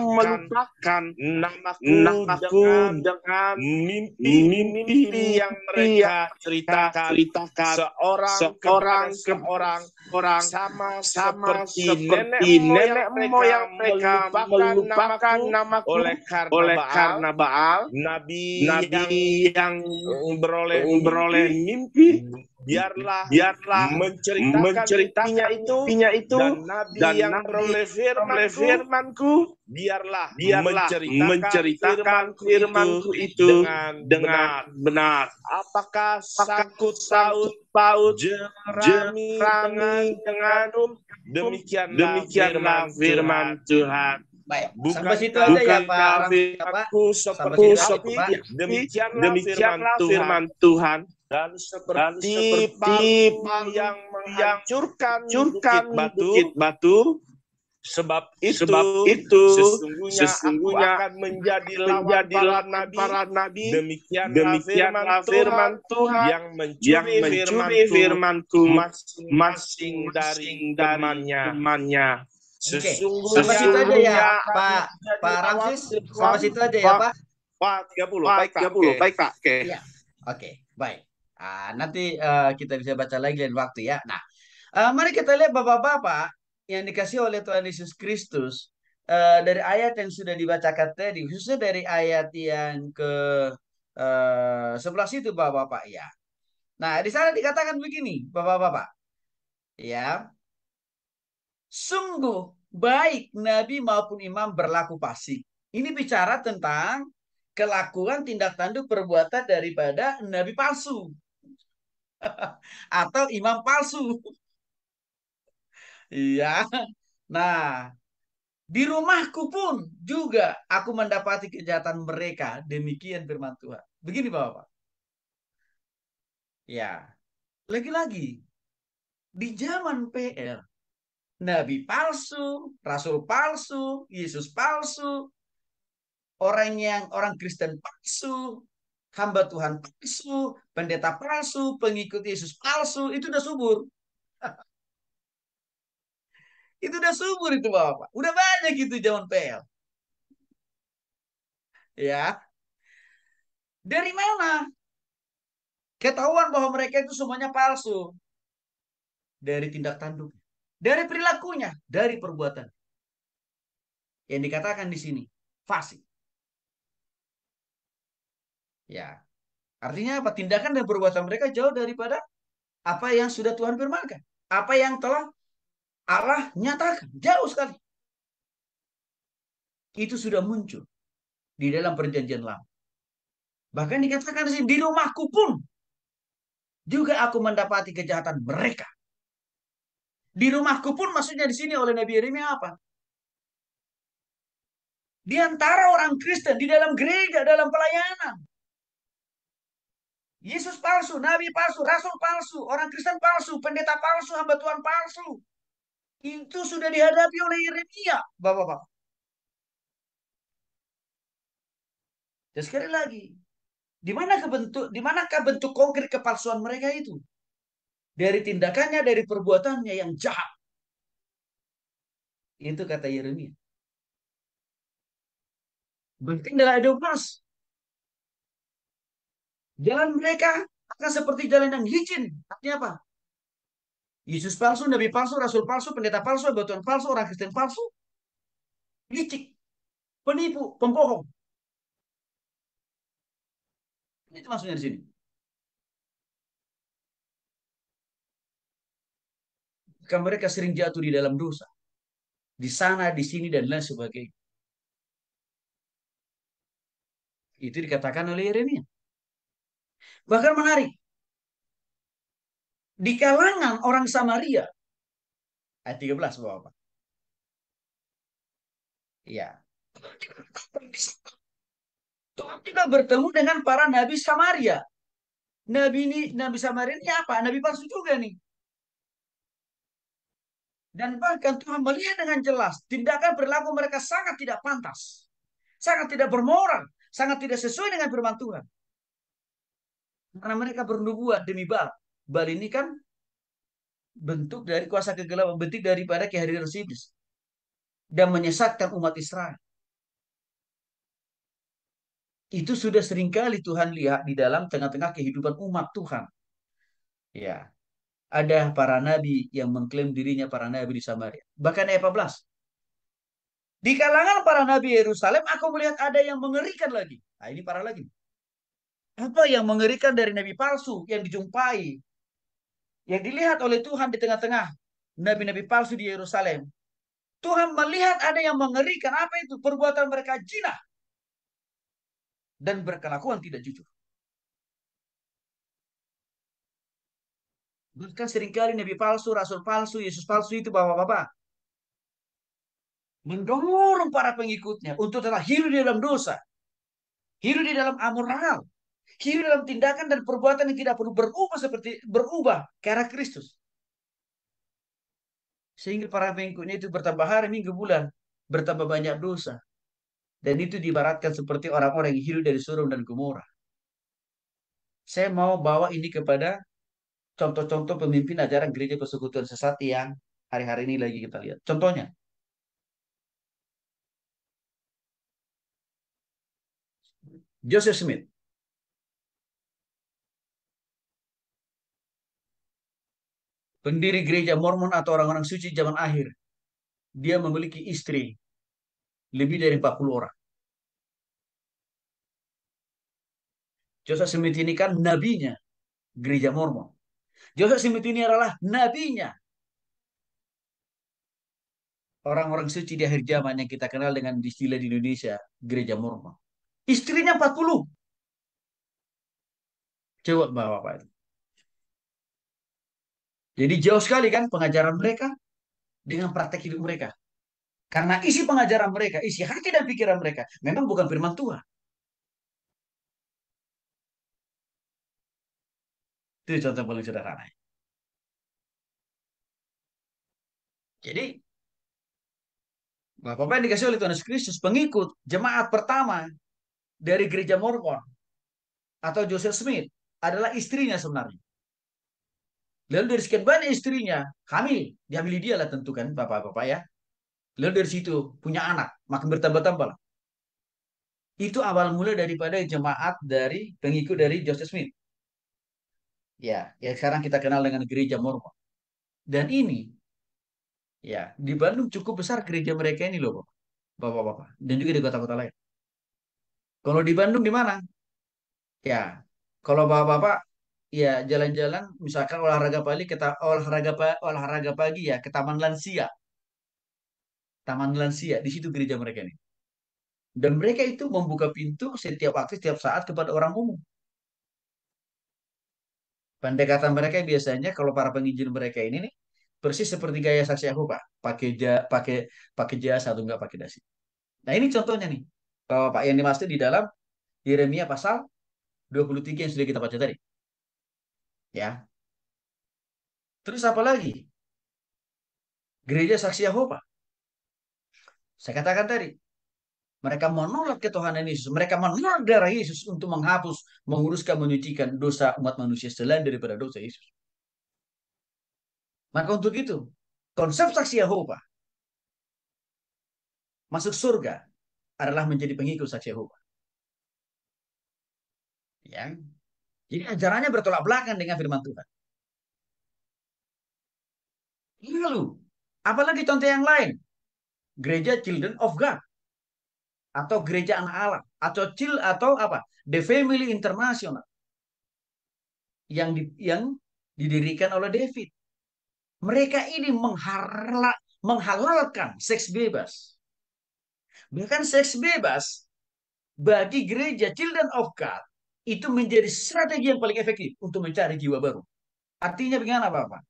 melupakan namaku dengan mimpi yang mereka ceritakan seorang sama seperti nenek moyang mereka melupakan namaku oleh karena Baal, nabi yang beroleh mimpi. Biarlah menceritakannya itu dan yang beroleh firmanku biarlah menceritakan firmanku itu dengan benar. Apakah sangkut paut jerami dengan demikianlah firman Tuhan. Baik, sampai situ aja ya Pak. Seperti api, demikianlah firman Tuhan. Dan seperti palu yang menghancurkan bukit batu, sebab itu sesungguhnya akan menjadi lawan para nabi. Demikianlah firman Tuhan yang mencuri firmanku masing dari temannya. Sesungguhnya sampai situ aja ya Pak Ramsis. Sampai situ aja ya Pak. 30. Baik Pak. Oke, baik. Nanti kita bisa baca lagi lain waktu ya. Nah, mari kita lihat Bapak-Bapak yang dikasih oleh Tuhan Yesus Kristus dari ayat yang sudah dibacakan tadi, khususnya dari ayat yang ke 11 itu Bapak-Bapak ya. Nah, di sana dikatakan begini, Bapak-Bapak. Ya. Sungguh baik nabi maupun imam berlaku fasik. Ini bicara tentang kelakuan tindak tanduk perbuatan daripada nabi palsu. atau imam palsu. Iya. Nah, di rumahku pun juga aku mendapati kejahatan mereka. Demikian firman Tuhan. Begini Bapak. Ya, lagi-lagi di zaman PL, nabi palsu, rasul palsu, Yesus palsu, orang Kristen palsu, hamba Tuhan palsu, pendeta palsu, pengikut Yesus palsu, itu udah subur. Itu udah subur itu Bapak. Udah banyak gitu zaman PL. Ya, dari mana? Ketahuan bahwa mereka itu semuanya palsu. Dari tindak tanduk, dari perilakunya, dari perbuatan. Yang dikatakan di sini, fasik. Ya, artinya apa? Tindakan dan perbuatan mereka jauh daripada apa yang sudah Tuhan firmankan. Apa yang telah Allah nyatakan. Jauh sekali. Itu sudah muncul di dalam perjanjian lama. Bahkan dikatakan di sini, di rumahku pun juga aku mendapati kejahatan mereka. Di rumahku pun maksudnya di sini oleh Nabi Yeremia apa? Di antara orang Kristen, di dalam gereja, dalam pelayanan. Yesus palsu, Nabi palsu, Rasul palsu, orang Kristen palsu, pendeta palsu, hamba Tuhan palsu. Itu sudah dihadapi oleh Yeremia, Bapak-Bapak. Dan sekali lagi, di manakah bentuk konkret kepalsuan mereka itu? Dari tindakannya, dari perbuatannya yang jahat. Itu kata Yeremia. Bahkan dalam ayat 12, jalan mereka akan seperti jalan yang licin. Artinya apa? Yesus palsu, Nabi palsu, Rasul palsu, pendeta palsu, hamba Tuhan palsu, orang Kristen palsu, licik, penipu, pembohong. Itu maksudnya di sini. Maka mereka sering jatuh di dalam dosa. Di sana, di sini, dan lain sebagainya. Itu dikatakan oleh Yeremia. Bahkan menarik. Di kalangan orang Samaria. Ayat 13, Bapak. Ya. Tuhan juga bertemu dengan para nabi Samaria. Nabi Samaria ini apa? Nabi palsu juga nih. Dan bahkan Tuhan melihat dengan jelas tindakan perilaku mereka sangat tidak pantas. Sangat tidak bermoral. Sangat tidak sesuai dengan firman Tuhan. Karena mereka bernubuat demi Baal. Baal ini kan bentuk dari kuasa kegelapan, bentuk daripada kehadiran iblis. Dan menyesatkan umat Israel. Itu sudah seringkali Tuhan lihat di dalam tengah-tengah kehidupan umat Tuhan. Ya, ada para nabi yang mengklaim dirinya para nabi di Samaria. Bahkan ayat 14. Di kalangan para nabi Yerusalem, aku melihat ada yang mengerikan lagi. Nah, ini parah lagi. Apa yang mengerikan dari nabi palsu yang dijumpai, yang dilihat oleh Tuhan di tengah-tengah nabi-nabi palsu di Yerusalem? Tuhan melihat ada yang mengerikan. Apa itu? Perbuatan mereka jinah dan berkelakuan tidak jujur. Bahkan seringkali nabi palsu, rasul palsu, Yesus palsu itu bapak-bapak mendorong para pengikutnya untuk telah hidup di dalam dosa, hidup di dalam amoral, hidup dalam tindakan dan perbuatan yang tidak perlu berubah ke arah Kristus. Sehingga para pengikutnya itu bertambah hari, minggu, bulan, bertambah banyak dosa. Dan itu diibaratkan seperti orang-orang yang hidup dari Sodom dan Gomora. Saya mau bawa ini kepada contoh-contoh pemimpin ajaran gereja persekutuan sesat yang hari-hari ini lagi kita lihat. Contohnya, Joseph Smith. Pendiri gereja Mormon atau orang-orang suci zaman akhir. Dia memiliki istri lebih dari 40 orang. Joseph Smith ini kan nabinya gereja Mormon. Joseph Smith ini adalah nabinya orang-orang suci di akhir zaman yang kita kenal dengan istilah di Indonesia, gereja Mormon. Istrinya 40. Coba Bapak itu. Jadi jauh sekali kan pengajaran mereka dengan praktek hidup mereka. Karena isi pengajaran mereka, isi hati dan pikiran mereka memang bukan firman Tuhan. Itu contoh paling sederhana. Jadi, Bapak-Bapak yang dikasih oleh Tuhan Yesus Kristus, pengikut jemaat pertama dari gereja Mormon atau Joseph Smith adalah istrinya sebenarnya. Lalu dari sekian banyak istrinya, hamil, dihamili dia lah tentu kan, Bapak-Bapak ya. Lalu dari situ punya anak, makin bertambah-tambah lah. Itu awal mula daripada jemaat dari pengikut dari Joseph Smith. Ya, yang sekarang kita kenal dengan gereja Mormon. Dan ini, ya, di Bandung cukup besar gereja mereka ini loh, Bapak-Bapak. Dan juga di kota-kota lain. Kalau di Bandung di mana? Ya, kalau Bapak-Bapak, ya jalan-jalan, misalkan olahraga pagi, kita olahraga pagi ya ke Taman Lansia. Taman Lansia, di situ gereja mereka ini. Dan mereka itu membuka pintu setiap waktu, setiap saat kepada orang umum. Pendekatan mereka biasanya kalau para penginjil mereka ini nih persis seperti gaya saksi Yahova, pakai jas atau enggak pakai dasi. Nah, ini contohnya nih. Pak yang dimaksud di dalam Yeremia pasal 23 yang sudah kita baca tadi. Ya. Terus apa lagi? Gereja saksi Yahova. Saya katakan tadi, mereka menolak ketuhanan Yesus. Mereka menolak darah Yesus untuk menghapus, menguruskan, menyucikan dosa umat manusia selain daripada dosa Yesus. Maka untuk itu, konsep saksi Yehova masuk surga adalah menjadi pengikut saksi Yehova. Ya. Jadi ajarannya bertolak belakang dengan firman Tuhan. Lalu, apalagi contoh yang lain? Gereja Children of God atau gereja anak Allah atau apa? The Family International yang didirikan oleh David. Mereka ini menghalalkan seks bebas. Bahkan seks bebas bagi gereja Children of God itu menjadi strategi yang paling efektif untuk mencari jiwa baru. Artinya bagaimana Bapak?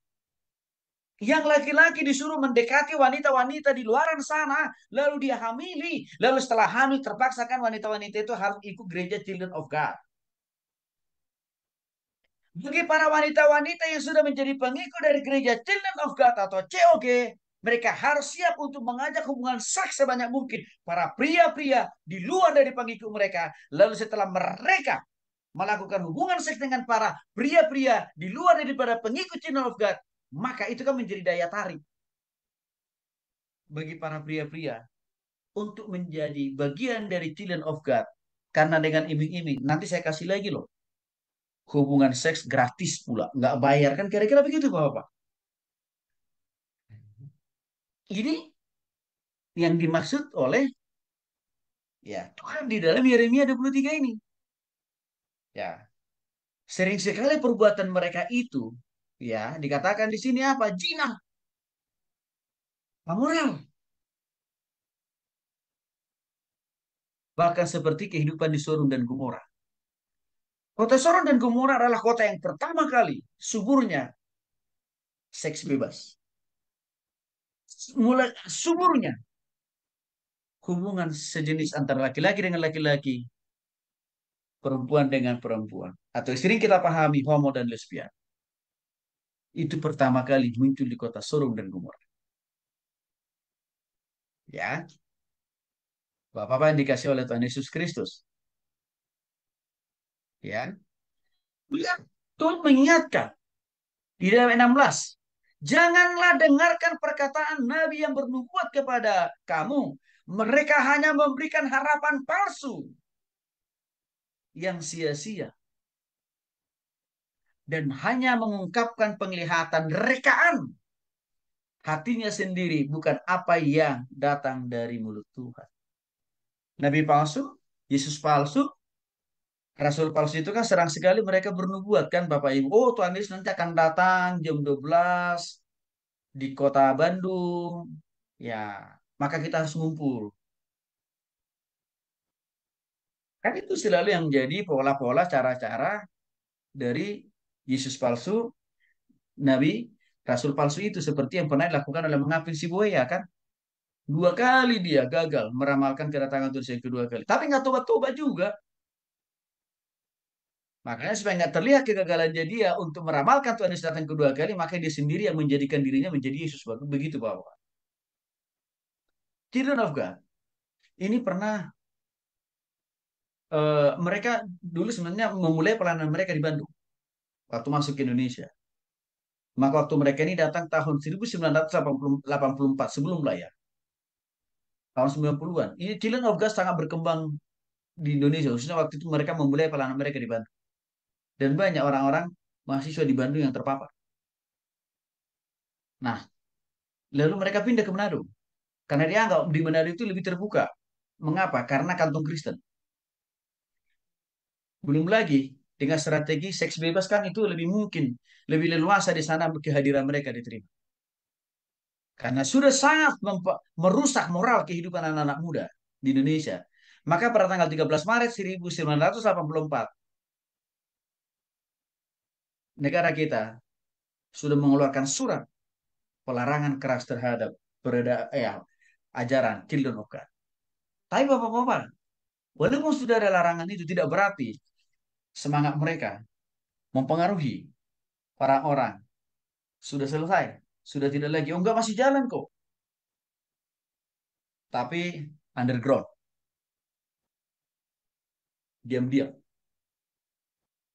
Yang laki-laki disuruh mendekati wanita-wanita di luaran sana, lalu dia hamili, lalu setelah hamil terpaksakan wanita-wanita itu harus ikut gereja Children of God. Bagi para wanita-wanita yang sudah menjadi pengikut dari gereja Children of God atau COG, mereka harus siap untuk mengajak hubungan seks sebanyak mungkin para pria-pria di luar dari pengikut mereka. Lalu setelah mereka melakukan hubungan seks dengan para pria-pria di luar daripada pengikut Children of God, maka itu kan menjadi daya tarik bagi para pria-pria untuk menjadi bagian dari Children of God. Karena dengan iming-iming, nanti saya kasih lagi loh hubungan seks gratis pula, nggak bayar kan kira-kira begitu Bapak. Ini yang dimaksud oleh ya Tuhan di dalam Yeremia 23 ini. Ya, sering sekali perbuatan mereka itu ya dikatakan di sini apa? Zina, amoral. Bahkan seperti kehidupan di Sodom dan Gomora. Kota Sodom dan Gomora adalah kota yang pertama kali suburnya seks bebas. Mulai suburnya hubungan sejenis antara laki-laki dengan laki-laki, perempuan dengan perempuan, atau sering kita pahami homo dan lesbian. Itu pertama kali muncul di kota Sodom dan Gomora. Ya, Bapak-Bapak yang dikasih oleh Tuhan Yesus Kristus. Ya, Tuhan mengingatkan di dalam 16, janganlah dengarkan perkataan nabi yang bernubuat kepada kamu. Mereka hanya memberikan harapan palsu yang sia-sia dan hanya mengungkapkan penglihatan rekaan hatinya sendiri, bukan apa yang datang dari mulut Tuhan. Nabi palsu, Yesus palsu, Rasul palsu itu kan serang sekali mereka bernubuat kan Bapak Ibu. Oh, Tuhan Yesus nanti akan datang jam 12 di kota Bandung. Ya, maka kita harus ngumpul. Kan itu selalu yang menjadi pola-pola cara-cara dari Yesus palsu, Nabi Rasul palsu itu seperti yang pernah dilakukan oleh Mengapin Sibuaya kan. 2 kali dia gagal meramalkan kedatangan Tuhan yang kedua kali. Tapi nggak tobat-tobat juga. Makanya supaya nggak terlihat kegagalannya dia untuk meramalkan Tuhan Yesus datang kedua kali, maka dia sendiri yang menjadikan dirinya menjadi Yesus. Begitu Bapak. Children of God. Ini pernah mereka dulu sebenarnya memulai pelayanan mereka di Bandung waktu masuk ke Indonesia. Maka waktu mereka ini datang tahun 1984 sebelum layar. Tahun 90-an. Ini Children of God sangat berkembang di Indonesia. Khususnya waktu itu mereka memulai pelayanan mereka di Bandung. Dan banyak orang-orang mahasiswa di Bandung yang terpapar. Nah, lalu mereka pindah ke Manado. Karena dianggap di Manado itu lebih terbuka. Mengapa? Karena kantong Kristen. Belum lagi dengan strategi seks bebas kan itu lebih mungkin, lebih leluasa di sana kehadiran mereka diterima. Karena sudah sangat merusak moral kehidupan anak-anak muda di Indonesia. Maka pada tanggal 13 Maret 1984, negara kita sudah mengeluarkan surat pelarangan keras terhadap ajaran Children of God. Tapi Bapak-Bapak, walaupun sudah ada larangan itu tidak berarti semangat mereka mempengaruhi para orang. Sudah selesai, sudah tidak lagi. Oh enggak, masih jalan kok. Tapi underground. Diam-diam.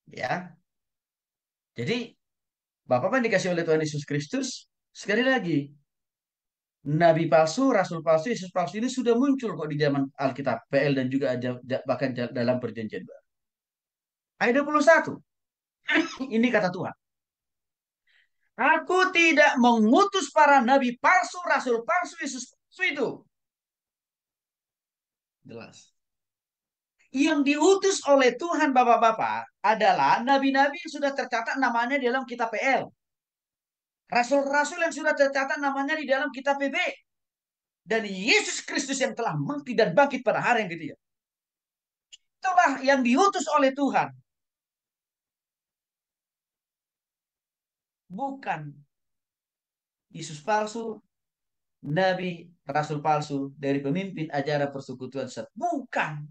Ya. Jadi, Bapak yang dikasih oleh Tuhan Yesus Kristus, sekali lagi, Nabi palsu, Rasul palsu, Yesus palsu ini sudah muncul kok di zaman Alkitab, PL dan juga bahkan dalam perjanjian baru. Ayat 21. Ini kata Tuhan. Aku tidak mengutus para nabi palsu, Rasul palsu, Yesus palsu itu. Jelas. Yang diutus oleh Tuhan Bapak-Bapak adalah nabi-nabi yang sudah tercatat namanya di dalam kitab PL. Rasul-rasul yang sudah tercatat namanya di dalam kitab PB. Dan Yesus Kristus yang telah mati dan bangkit pada hari yang ketiga. Itulah yang diutus oleh Tuhan. Bukan Yesus palsu, nabi, rasul palsu dari pemimpin ajaran persekutuan sesat. Bukan.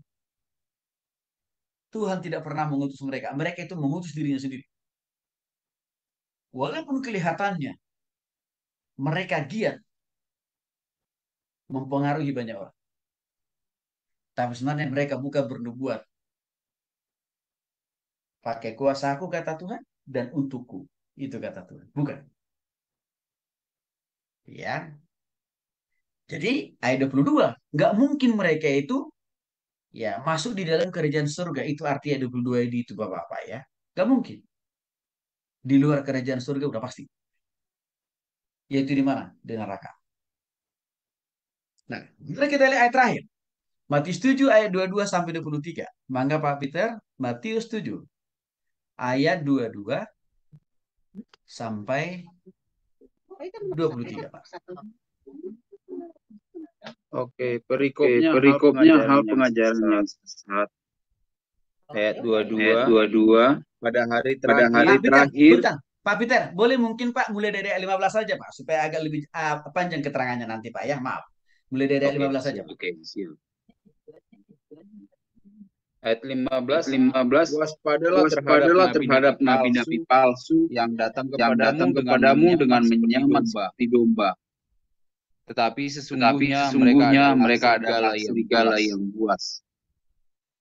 Tuhan tidak pernah mengutus mereka. Mereka itu mengutus dirinya sendiri. Walaupun kelihatannya mereka giat mempengaruhi banyak orang. Tapi sebenarnya mereka bukan bernubuat. Pakai kuasa aku kata Tuhan dan untukku. Itu kata Tuhan. Bukan. Ya. Jadi ayat 22. Nggak mungkin mereka itu ya masuk di dalam kerajaan surga. Itu arti ayat 22 itu Bapak-Bapak ya. Nggak mungkin. Di luar kerajaan surga udah pasti. Yaitu di mana? Di neraka. Nah, mari kita lihat ayat terakhir. Matius 7 ayat 22 sampai 23. Mangga Pak Peter, Matius 7 ayat 22 sampai 23, Pak. Oke, perikopnya hal pengajaran yang sesat. Ayat 22 pada hari terakhir. Pak Peter, boleh mungkin Pak mulai dari ayat 15 saja Pak, supaya agak lebih panjang keterangannya nanti Pak ya, maaf. Mulai dari ayat 15 saja. Oke, siap. Ayat 15, waspadalah terhadap nabi-nabi palsu yang datang kepadamu dengan menyamar seperti domba. Tetapi sesungguhnya mereka adalah serigala yang buas.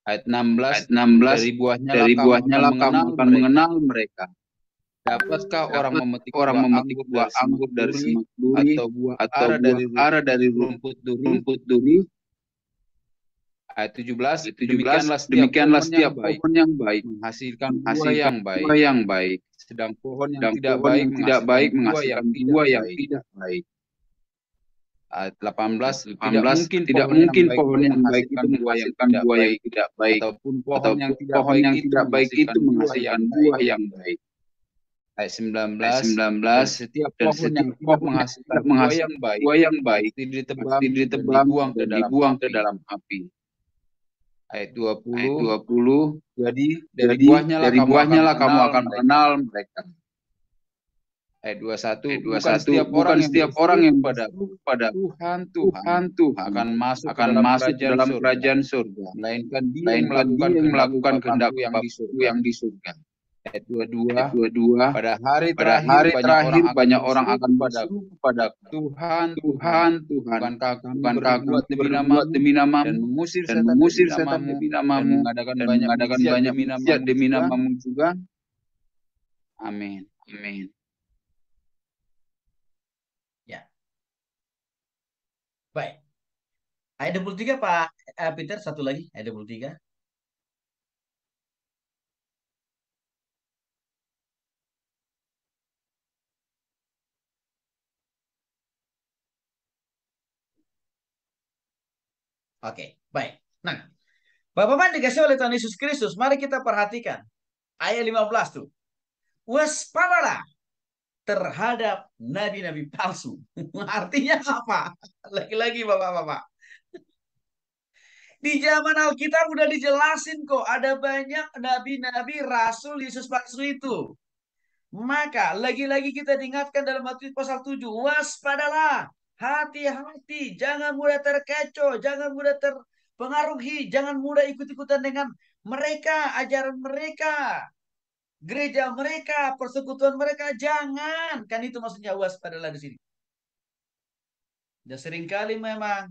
Ayat 16, dari buahnya lah kamu akan mengenal mereka. Dapatkah orang memetik buah anggur dari semak duri atau buah ara dari rumput duri? Ayat 17, demikianlah setiap pohon yang baik menghasilkan buah yang baik, sedang pohon yang tidak baik menghasilkan buah yang tidak baik. Ayat 18, tidak mungkin pohon yang baik itu menghasilkan buah yang tidak baik, ataupun pohon yang tidak baik itu menghasilkan buah yang baik. Ayat 19, setiap pohon yang tidak menghasilkan buah yang baik ditebang dan dibuang ke dalam api. Ayat 20, jadi dari buahnya lah kamu akan mengenal mereka. Ayat 21, Ayat bukan 21, setiap bukan orang yang setiap orang yang berseru kepada Tuhan, Tuhan, Tuhan akan masuk ke akan dalam masuk ke kerajaan dalam surga, kerajaan surga, melainkan dia yang melainkan melakukan dia yang kehendak melakukan kehendak Bapakku yang di Bapakku surga. yang di surga. Ayat 22, Ayat 22, pada hari pada terakhir hari banyak terakhir orang akan banyak orang berseru akan kepada berseru kepada Tuhan, Tuhan, Tuhan, Tuhan, bukankah kami bukankah bernubuat kami demi bernubuat namamu demi dan namamu mengusir dan setan demi mengusir setan namamu demi dan namamu mengadakan dan banyak mengadakan mujizat banyak demi mujizat namamu demi juga? namamu juga? Amin. Amin. Ya, baik. Ayat 23 Pak Peter, satu lagi ayat 23. Oke, baik. Nah, Bapak-Bapak dikasih oleh Tuhan Yesus Kristus, mari kita perhatikan ayat 15 tuh. Waspadalah terhadap nabi-nabi palsu. Artinya apa? Lagi-lagi Bapak-Bapak. Di zaman Alkitab udah dijelasin kok, ada banyak nabi-nabi rasul Yesus palsu itu. Maka lagi-lagi kita diingatkan dalam Matius pasal 7, waspadalah, hati-hati, jangan mudah terkecoh, jangan mudah terpengaruhi, jangan mudah ikut-ikutan dengan mereka, ajaran mereka, gereja mereka, persekutuan mereka, jangan. Kan itu maksudnya waspadalah di sini. Dan seringkali memang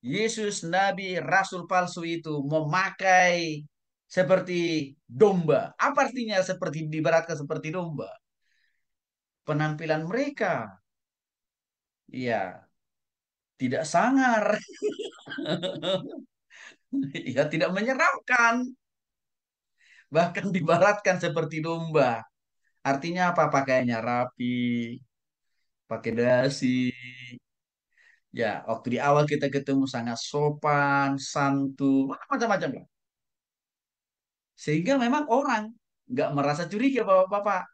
Yesus, Nabi, Rasul palsu itu memakai seperti domba. Apa artinya seperti diibaratkan seperti domba? Penampilan mereka, ya tidak sangar, ya tidak menyeramkan, bahkan dibaratkan seperti domba. Artinya apa? Pakaiannya rapi, pakai dasi. Ya, waktu di awal kita ketemu sangat sopan, santun, macam-macam lah. Sehingga memang orang nggak merasa curiga bapak-bapak.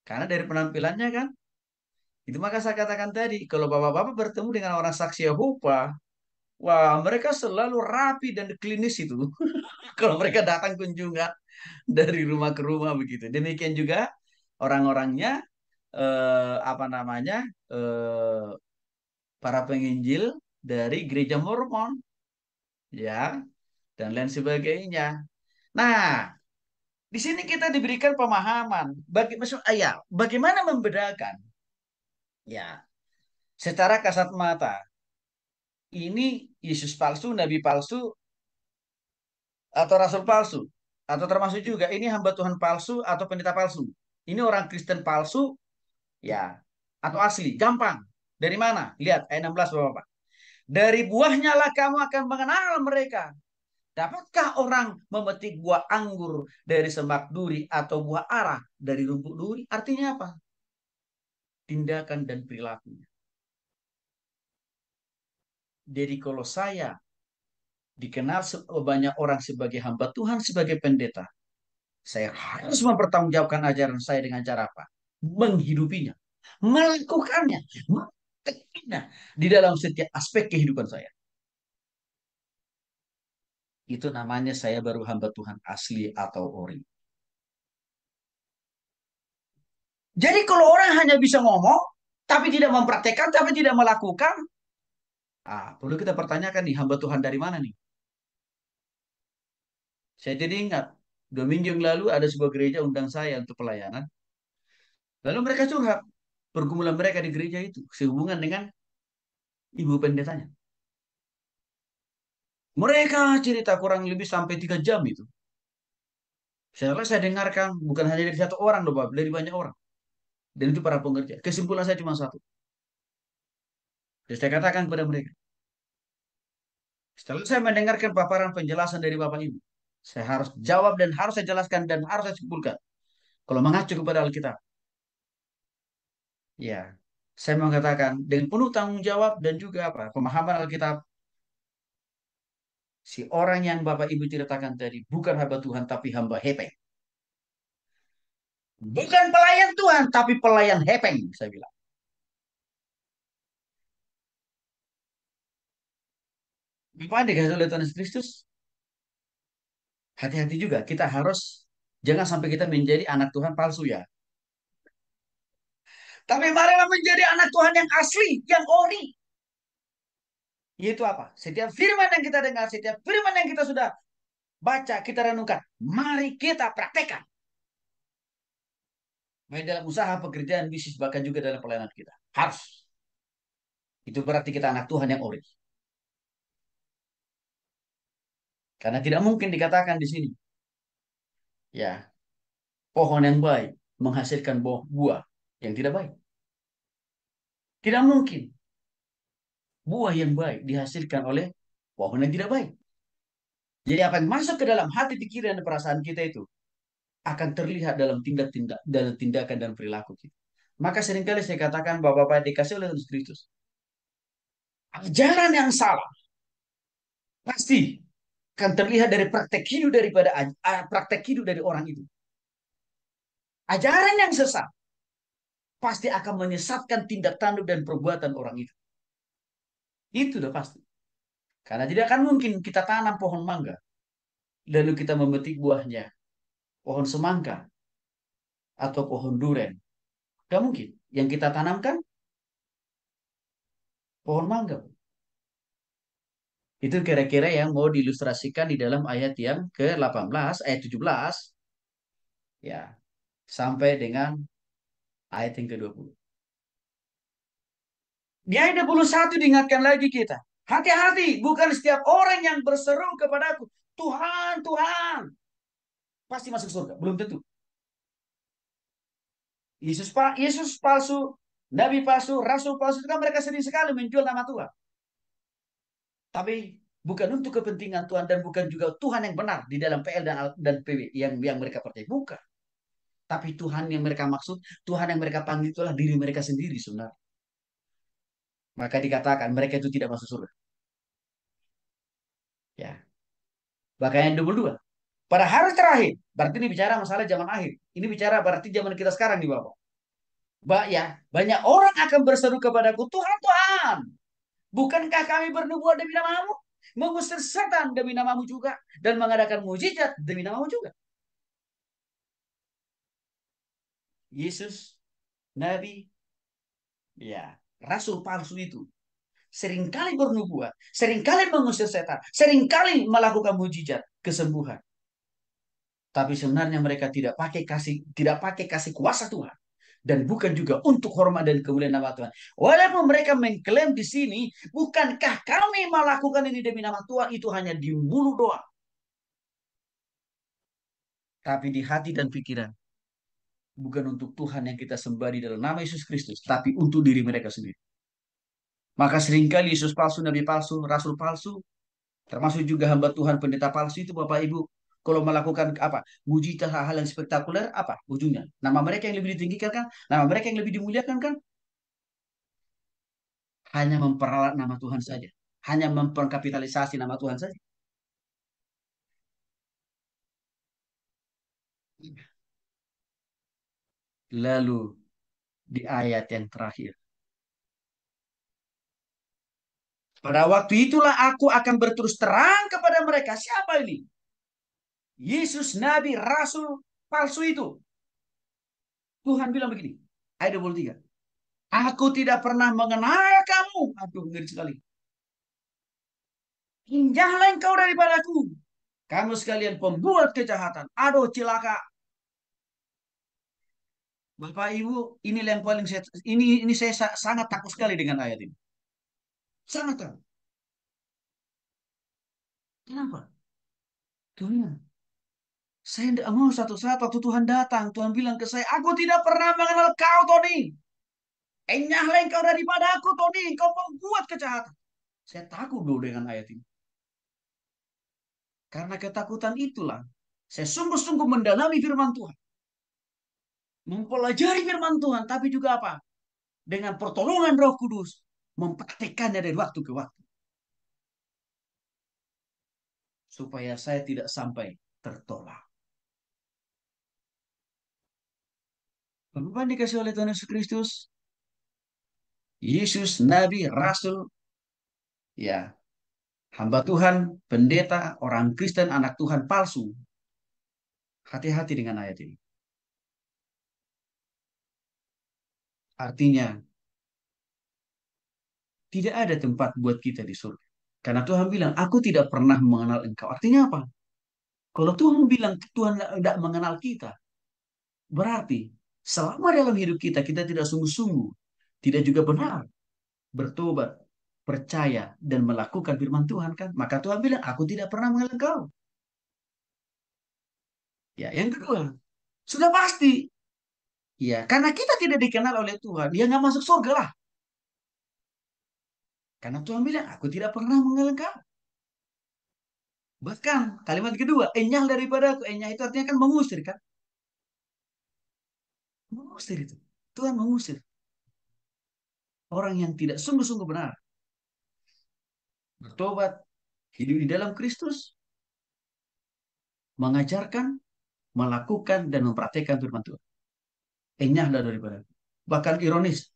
Karena dari penampilannya kan, itu maka saya katakan tadi, kalau bapak-bapak bertemu dengan orang saksi Yehova, wah mereka selalu rapi dan klinis itu. Kalau mereka datang kunjungan dari rumah ke rumah begitu. Demikian juga orang-orangnya, apa namanya, para penginjil dari gereja Mormon, ya, dan lain sebagainya. Nah, di sini kita diberikan pemahaman bagaimana membedakan, ya, secara kasat mata ini Yesus palsu, nabi palsu, atau rasul palsu, atau termasuk juga ini hamba Tuhan palsu atau pendeta palsu. Ini orang Kristen palsu, ya, atau asli. Gampang. Dari mana? Lihat ayat 16 Bapak. Dari buahnya lah kamu akan mengenal mereka. Dapatkah orang memetik buah anggur dari semak duri atau buah ara dari rumput duri? Artinya apa? Tindakan dan perilakunya. Jadi kalau saya dikenal banyak orang sebagai hamba Tuhan, sebagai pendeta, saya harus mempertanggungjawabkan ajaran saya dengan cara apa? Menghidupinya, melakukannya, mempraktikkannya di dalam setiap aspek kehidupan saya. Itu namanya saya baru hamba Tuhan asli atau ori. Jadi kalau orang hanya bisa ngomong, tapi tidak mempraktekkan, tapi tidak melakukan, perlu kita pertanyakan nih, hamba Tuhan dari mana nih? Saya jadi ingat, 2 minggu yang lalu ada sebuah gereja undang saya untuk pelayanan. Lalu mereka curhat, pergumulan mereka di gereja itu, sehubungan dengan ibu pendetanya. Mereka cerita kurang lebih sampai 3 jam itu. Saya dengarkan, bukan hanya dari satu orang loh, Bapak, dari banyak orang. Dan itu para pengerja. Kesimpulan saya cuma satu. Jadi saya katakan kepada mereka, setelah saya mendengarkan paparan penjelasan dari Bapak Ibu, saya harus jawab dan harus saya jelaskan dan harus saya simpulkan. Kalau mengacu kepada Alkitab, ya, saya mengatakan dengan penuh tanggung jawab dan juga apa pemahaman Alkitab, si orang yang Bapak Ibu ceritakan tadi bukan hamba Tuhan tapi hamba hepeng. Bukan pelayan Tuhan tapi pelayan hepeng, saya bilang. Bapak dikasih oleh Tuhan Yesus Kristus, hati-hati juga. Kita harus jangan sampai kita menjadi anak Tuhan palsu ya. Tapi marilah menjadi anak Tuhan yang asli, yang ori. Yaitu apa? Setiap firman yang kita dengar, setiap firman yang kita sudah baca, kita renungkan. Mari kita praktekkan. Baik dalam usaha, pekerjaan, bisnis, bahkan juga dalam pelayanan kita. Harus. Itu berarti kita anak Tuhan yang ori. Karena tidak mungkin dikatakan di sini. Ya, pohon yang baik menghasilkan buah yang tidak baik. Tidak mungkin buah yang baik dihasilkan oleh pohon yang tidak baik. Jadi apa yang masuk ke dalam hati, pikiran, dan perasaan kita itu akan terlihat dalam tindakan dan perilaku kita. Maka seringkali saya katakan bahwa Bapak dikasih oleh Yesus Kristus. Ajaran yang salah pasti akan terlihat dari praktek hidup dari orang itu. Ajaran yang sesat pasti akan menyesatkan tindak tanduk dan perbuatan orang itu. Itu udah pasti. Karena tidak akan mungkin kita tanam pohon mangga, lalu kita memetik buahnya, pohon semangka, atau pohon duren. Gak mungkin. Yang kita tanamkan, pohon mangga. Itu kira-kira yang mau diilustrasikan di dalam ayat yang ke-18, ayat 17, ya, sampai dengan ayat yang ke-20. Di ayat 21 diingatkan lagi kita. Hati-hati, bukan setiap orang yang berseru kepadaku, Tuhan, Tuhan, pasti masuk surga. Belum tentu. Yesus palsu, Nabi palsu, Rasul palsu, itu kan mereka sering sekali menjual nama Tuhan. Tapi bukan untuk kepentingan Tuhan dan bukan juga Tuhan yang benar di dalam PL dan PW yang mereka percaya. Bukan. Tapi Tuhan yang mereka maksud, Tuhan yang mereka panggil itulah diri mereka sendiri sebenarnya. Maka dikatakan mereka itu tidak masuk surga. Ya. Bahkan yang 22. Pada hari terakhir, berarti ini bicara masalah zaman akhir. Ini bicara berarti zaman kita sekarang di Bapak. Ya, banyak orang akan berseru kepadaku, Tuhan, Tuhan, bukankah kami bernubuat demi namamu? Mengusir setan demi namamu juga. Dan mengadakan mujizat demi namamu juga. Yesus, Nabi, ya, Rasul palsu itu seringkali bernubuat, seringkali mengusir setan, seringkali melakukan mujizat, kesembuhan. Tapi sebenarnya mereka tidak pakai kasih kuasa Tuhan. Dan bukan juga untuk hormat dan kemuliaan nama Tuhan. Walaupun mereka mengklaim di sini, bukankah kami melakukan ini demi nama Tuhan, itu hanya di mulut doang. Tapi di hati dan pikiran, bukan untuk Tuhan yang kita sembah di dalam nama Yesus Kristus, tapi untuk diri mereka sendiri. Maka seringkali Yesus palsu, Nabi palsu, Rasul palsu, termasuk juga hamba Tuhan, pendeta palsu itu Bapak Ibu, kalau melakukan apa mujizat, hal-hal yang spektakuler, apa ujungnya? Nama mereka yang lebih ditinggikan kan? Nama mereka yang lebih dimuliakan kan? Hanya memperalat nama Tuhan saja. Hanya memperkapitalisasi nama Tuhan saja. Lalu di ayat yang terakhir. Pada waktu itulah aku akan berterus terang kepada mereka. Siapa ini? Yesus, Nabi, Rasul, palsu itu. Tuhan bilang begini. Ayat 23. Aku tidak pernah mengenal kamu. Aduh, ngeri sekali. Pinjahlah engkau daripadaku. Kamu sekalian pembuat kejahatan. Aduh, cilaka. Bapak Ibu, ini yang paling saya sangat takut sekali dengan ayat ini. Sangat takut. Kenapa? Tuhan, saya tidak mau satu saat waktu Tuhan datang, Tuhan bilang ke saya, aku tidak pernah mengenal kau, Tony. Enyahlah engkau daripada aku, Tony. Kau pembuat kejahatan. Saya takut dulu dengan ayat ini. Karena ketakutan itulah, saya sungguh-sungguh mendalami firman Tuhan. Mempelajari firman Tuhan, tapi juga apa? Dengan pertolongan Roh Kudus, mempraktekannya dari waktu ke waktu. Supaya saya tidak sampai tertolak. Bapak dikasih oleh Tuhan Yesus Kristus, Yesus, Nabi, Rasul, ya, hamba Tuhan, pendeta, orang Kristen, anak Tuhan palsu. Hati-hati dengan ayat ini. Artinya, tidak ada tempat buat kita di surga. Karena Tuhan bilang, aku tidak pernah mengenal engkau. Artinya apa? Kalau Tuhan bilang Tuhan tidak mengenal kita, berarti selama dalam hidup kita, kita tidak sungguh-sungguh, tidak juga benar, bertobat, percaya, dan melakukan firman Tuhan kan. Maka Tuhan bilang, aku tidak pernah mengenal engkau. Ya, yang kedua, sudah pasti. Ya, karena kita tidak dikenal oleh Tuhan, dia nggak masuk surga lah. Karena Tuhan bilang, aku tidak pernah mengenal engkau. Bahkan kalimat kedua, enyah daripada aku. Enyah itu artinya kan mengusir kan. Mengusir itu. Tuhan mengusir. Orang yang tidak sungguh-sungguh benar. Bertobat, hidup di dalam Kristus, mengajarkan, melakukan, dan mempraktekkan firman Tuhan. Enyahlah daripada aku. Bahkan ironis,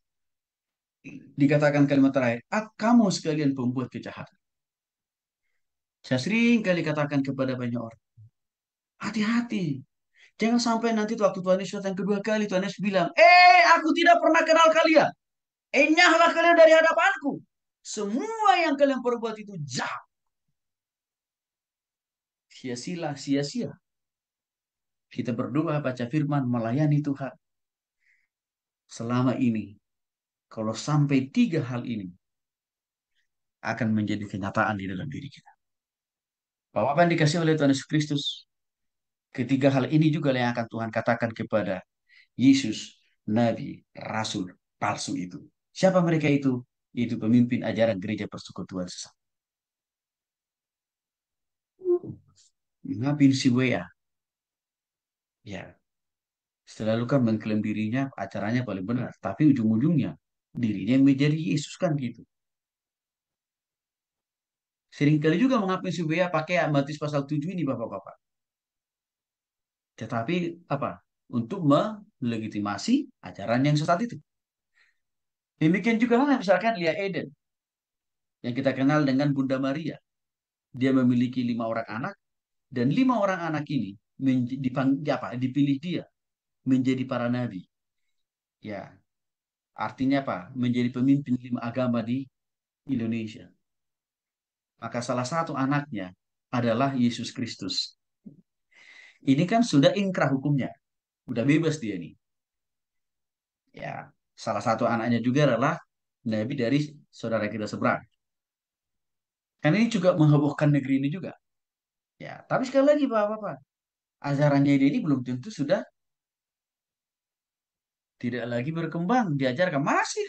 dikatakan kalimat terakhir, kamu sekalian pembuat kejahatan. Saya sering kali katakan kepada banyak orang, hati-hati. Jangan sampai nanti waktu Tuhan Yesus datang kedua kali, Tuhan Yesus bilang, aku tidak pernah kenal kalian. Enyahlah kalian dari hadapanku. Semua yang kalian perbuat itu jahat. Sia-sia. Kita berdoa, baca firman, melayani Tuhan. Selama ini, kalau sampai 3 hal ini, akan menjadi kenyataan di dalam diri kita. Bahwa apa yang dikasih oleh Tuhan Yesus Kristus, ketiga hal ini juga yang akan Tuhan katakan kepada Yesus, Nabi, Rasul, palsu itu. Siapa mereka itu? Itu pemimpin ajaran gereja persekutuan sesat. Ngapain si Wea? Ya, selalu kan mengklaim dirinya acaranya paling benar. Tapi ujung-ujungnya dirinya yang menjadi Yesus kan gitu. Seringkali juga mengapa si Wea pakai Matius pasal 7 ini Bapak-Bapak. Tetapi apa? Untuk melegitimasi ajaran yang sesat itu. Demikian juga halnya misalkan Lia Eden. Yang kita kenal dengan Bunda Maria. Dia memiliki 5 orang anak. Dan 5 orang anak ini dipilih dia menjadi para nabi. Ya, artinya apa? Menjadi pemimpin 5 agama di Indonesia. Maka salah satu anaknya adalah Yesus Kristus. Ini kan sudah ingkrah hukumnya. Udah bebas dia nih. Ya, salah satu anaknya juga adalah nabi dari saudara kita seberang. Kan ini juga menghebohkan negeri ini juga. Ya, tapi sekali lagi Bapak-Bapak, ajarannya ini belum tentu sudah tidak lagi berkembang, diajarkan masih.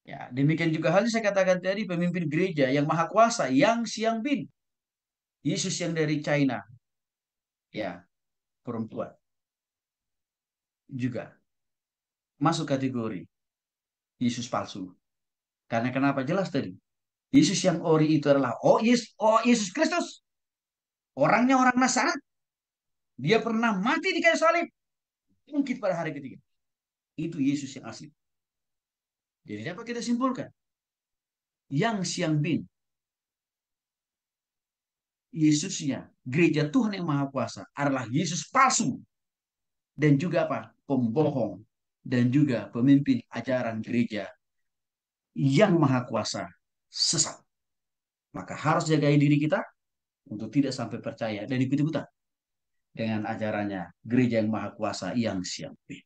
Ya, demikian juga halnya saya katakan tadi pemimpin gereja yang maha kuasa, yang Siang Bin, Yesus yang dari China, ya perempuan juga masuk kategori Yesus palsu. Karena kenapa jelas tadi? Yesus yang ori itu adalah Yesus Kristus. Orangnya orang Nazaret. Dia pernah mati di kayu salib. Mungkin pada hari ketiga. Itu Yesus yang asli. Jadi dapat kita simpulkan. Yang Siang Bin. Yesusnya. Gereja Tuhan yang Maha Kuasa. Adalah Yesus palsu. Dan juga apa? Pembohong. Dan juga pemimpin ajaran gereja. Yang Maha Kuasa. Sesat. Maka harus jaga diri kita. Untuk tidak sampai percaya dan ikut-ikutan. Dengan ajarannya. Gereja yang Maha Kuasa. Yang Siang Bin.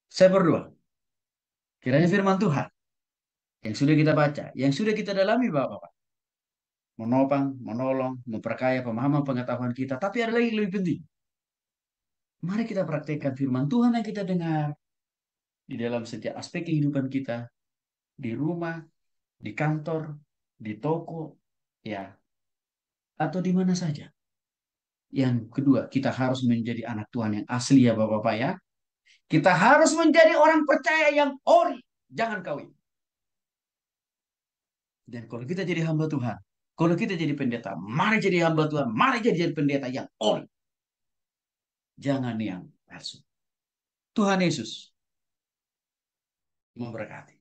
Saya berdoa. Kiranya firman Tuhan yang sudah kita baca, yang sudah kita dalami Bapak-Bapak, menopang, menolong, memperkaya pemahaman pengetahuan kita. Tapi ada lagi yang lebih penting. Mari kita praktekkan firman Tuhan yang kita dengar di dalam setiap aspek kehidupan kita, di rumah, di kantor, di toko, ya, atau di mana saja. Yang kedua, kita harus menjadi anak Tuhan yang asli ya Bapak-Bapak ya. Kita harus menjadi orang percaya yang ori, jangan kawin. Dan kalau kita jadi hamba Tuhan, kalau kita jadi pendeta, mari jadi hamba Tuhan, mari jadi pendeta yang ori. Jangan yang palsu. Tuhan Yesus memberkati.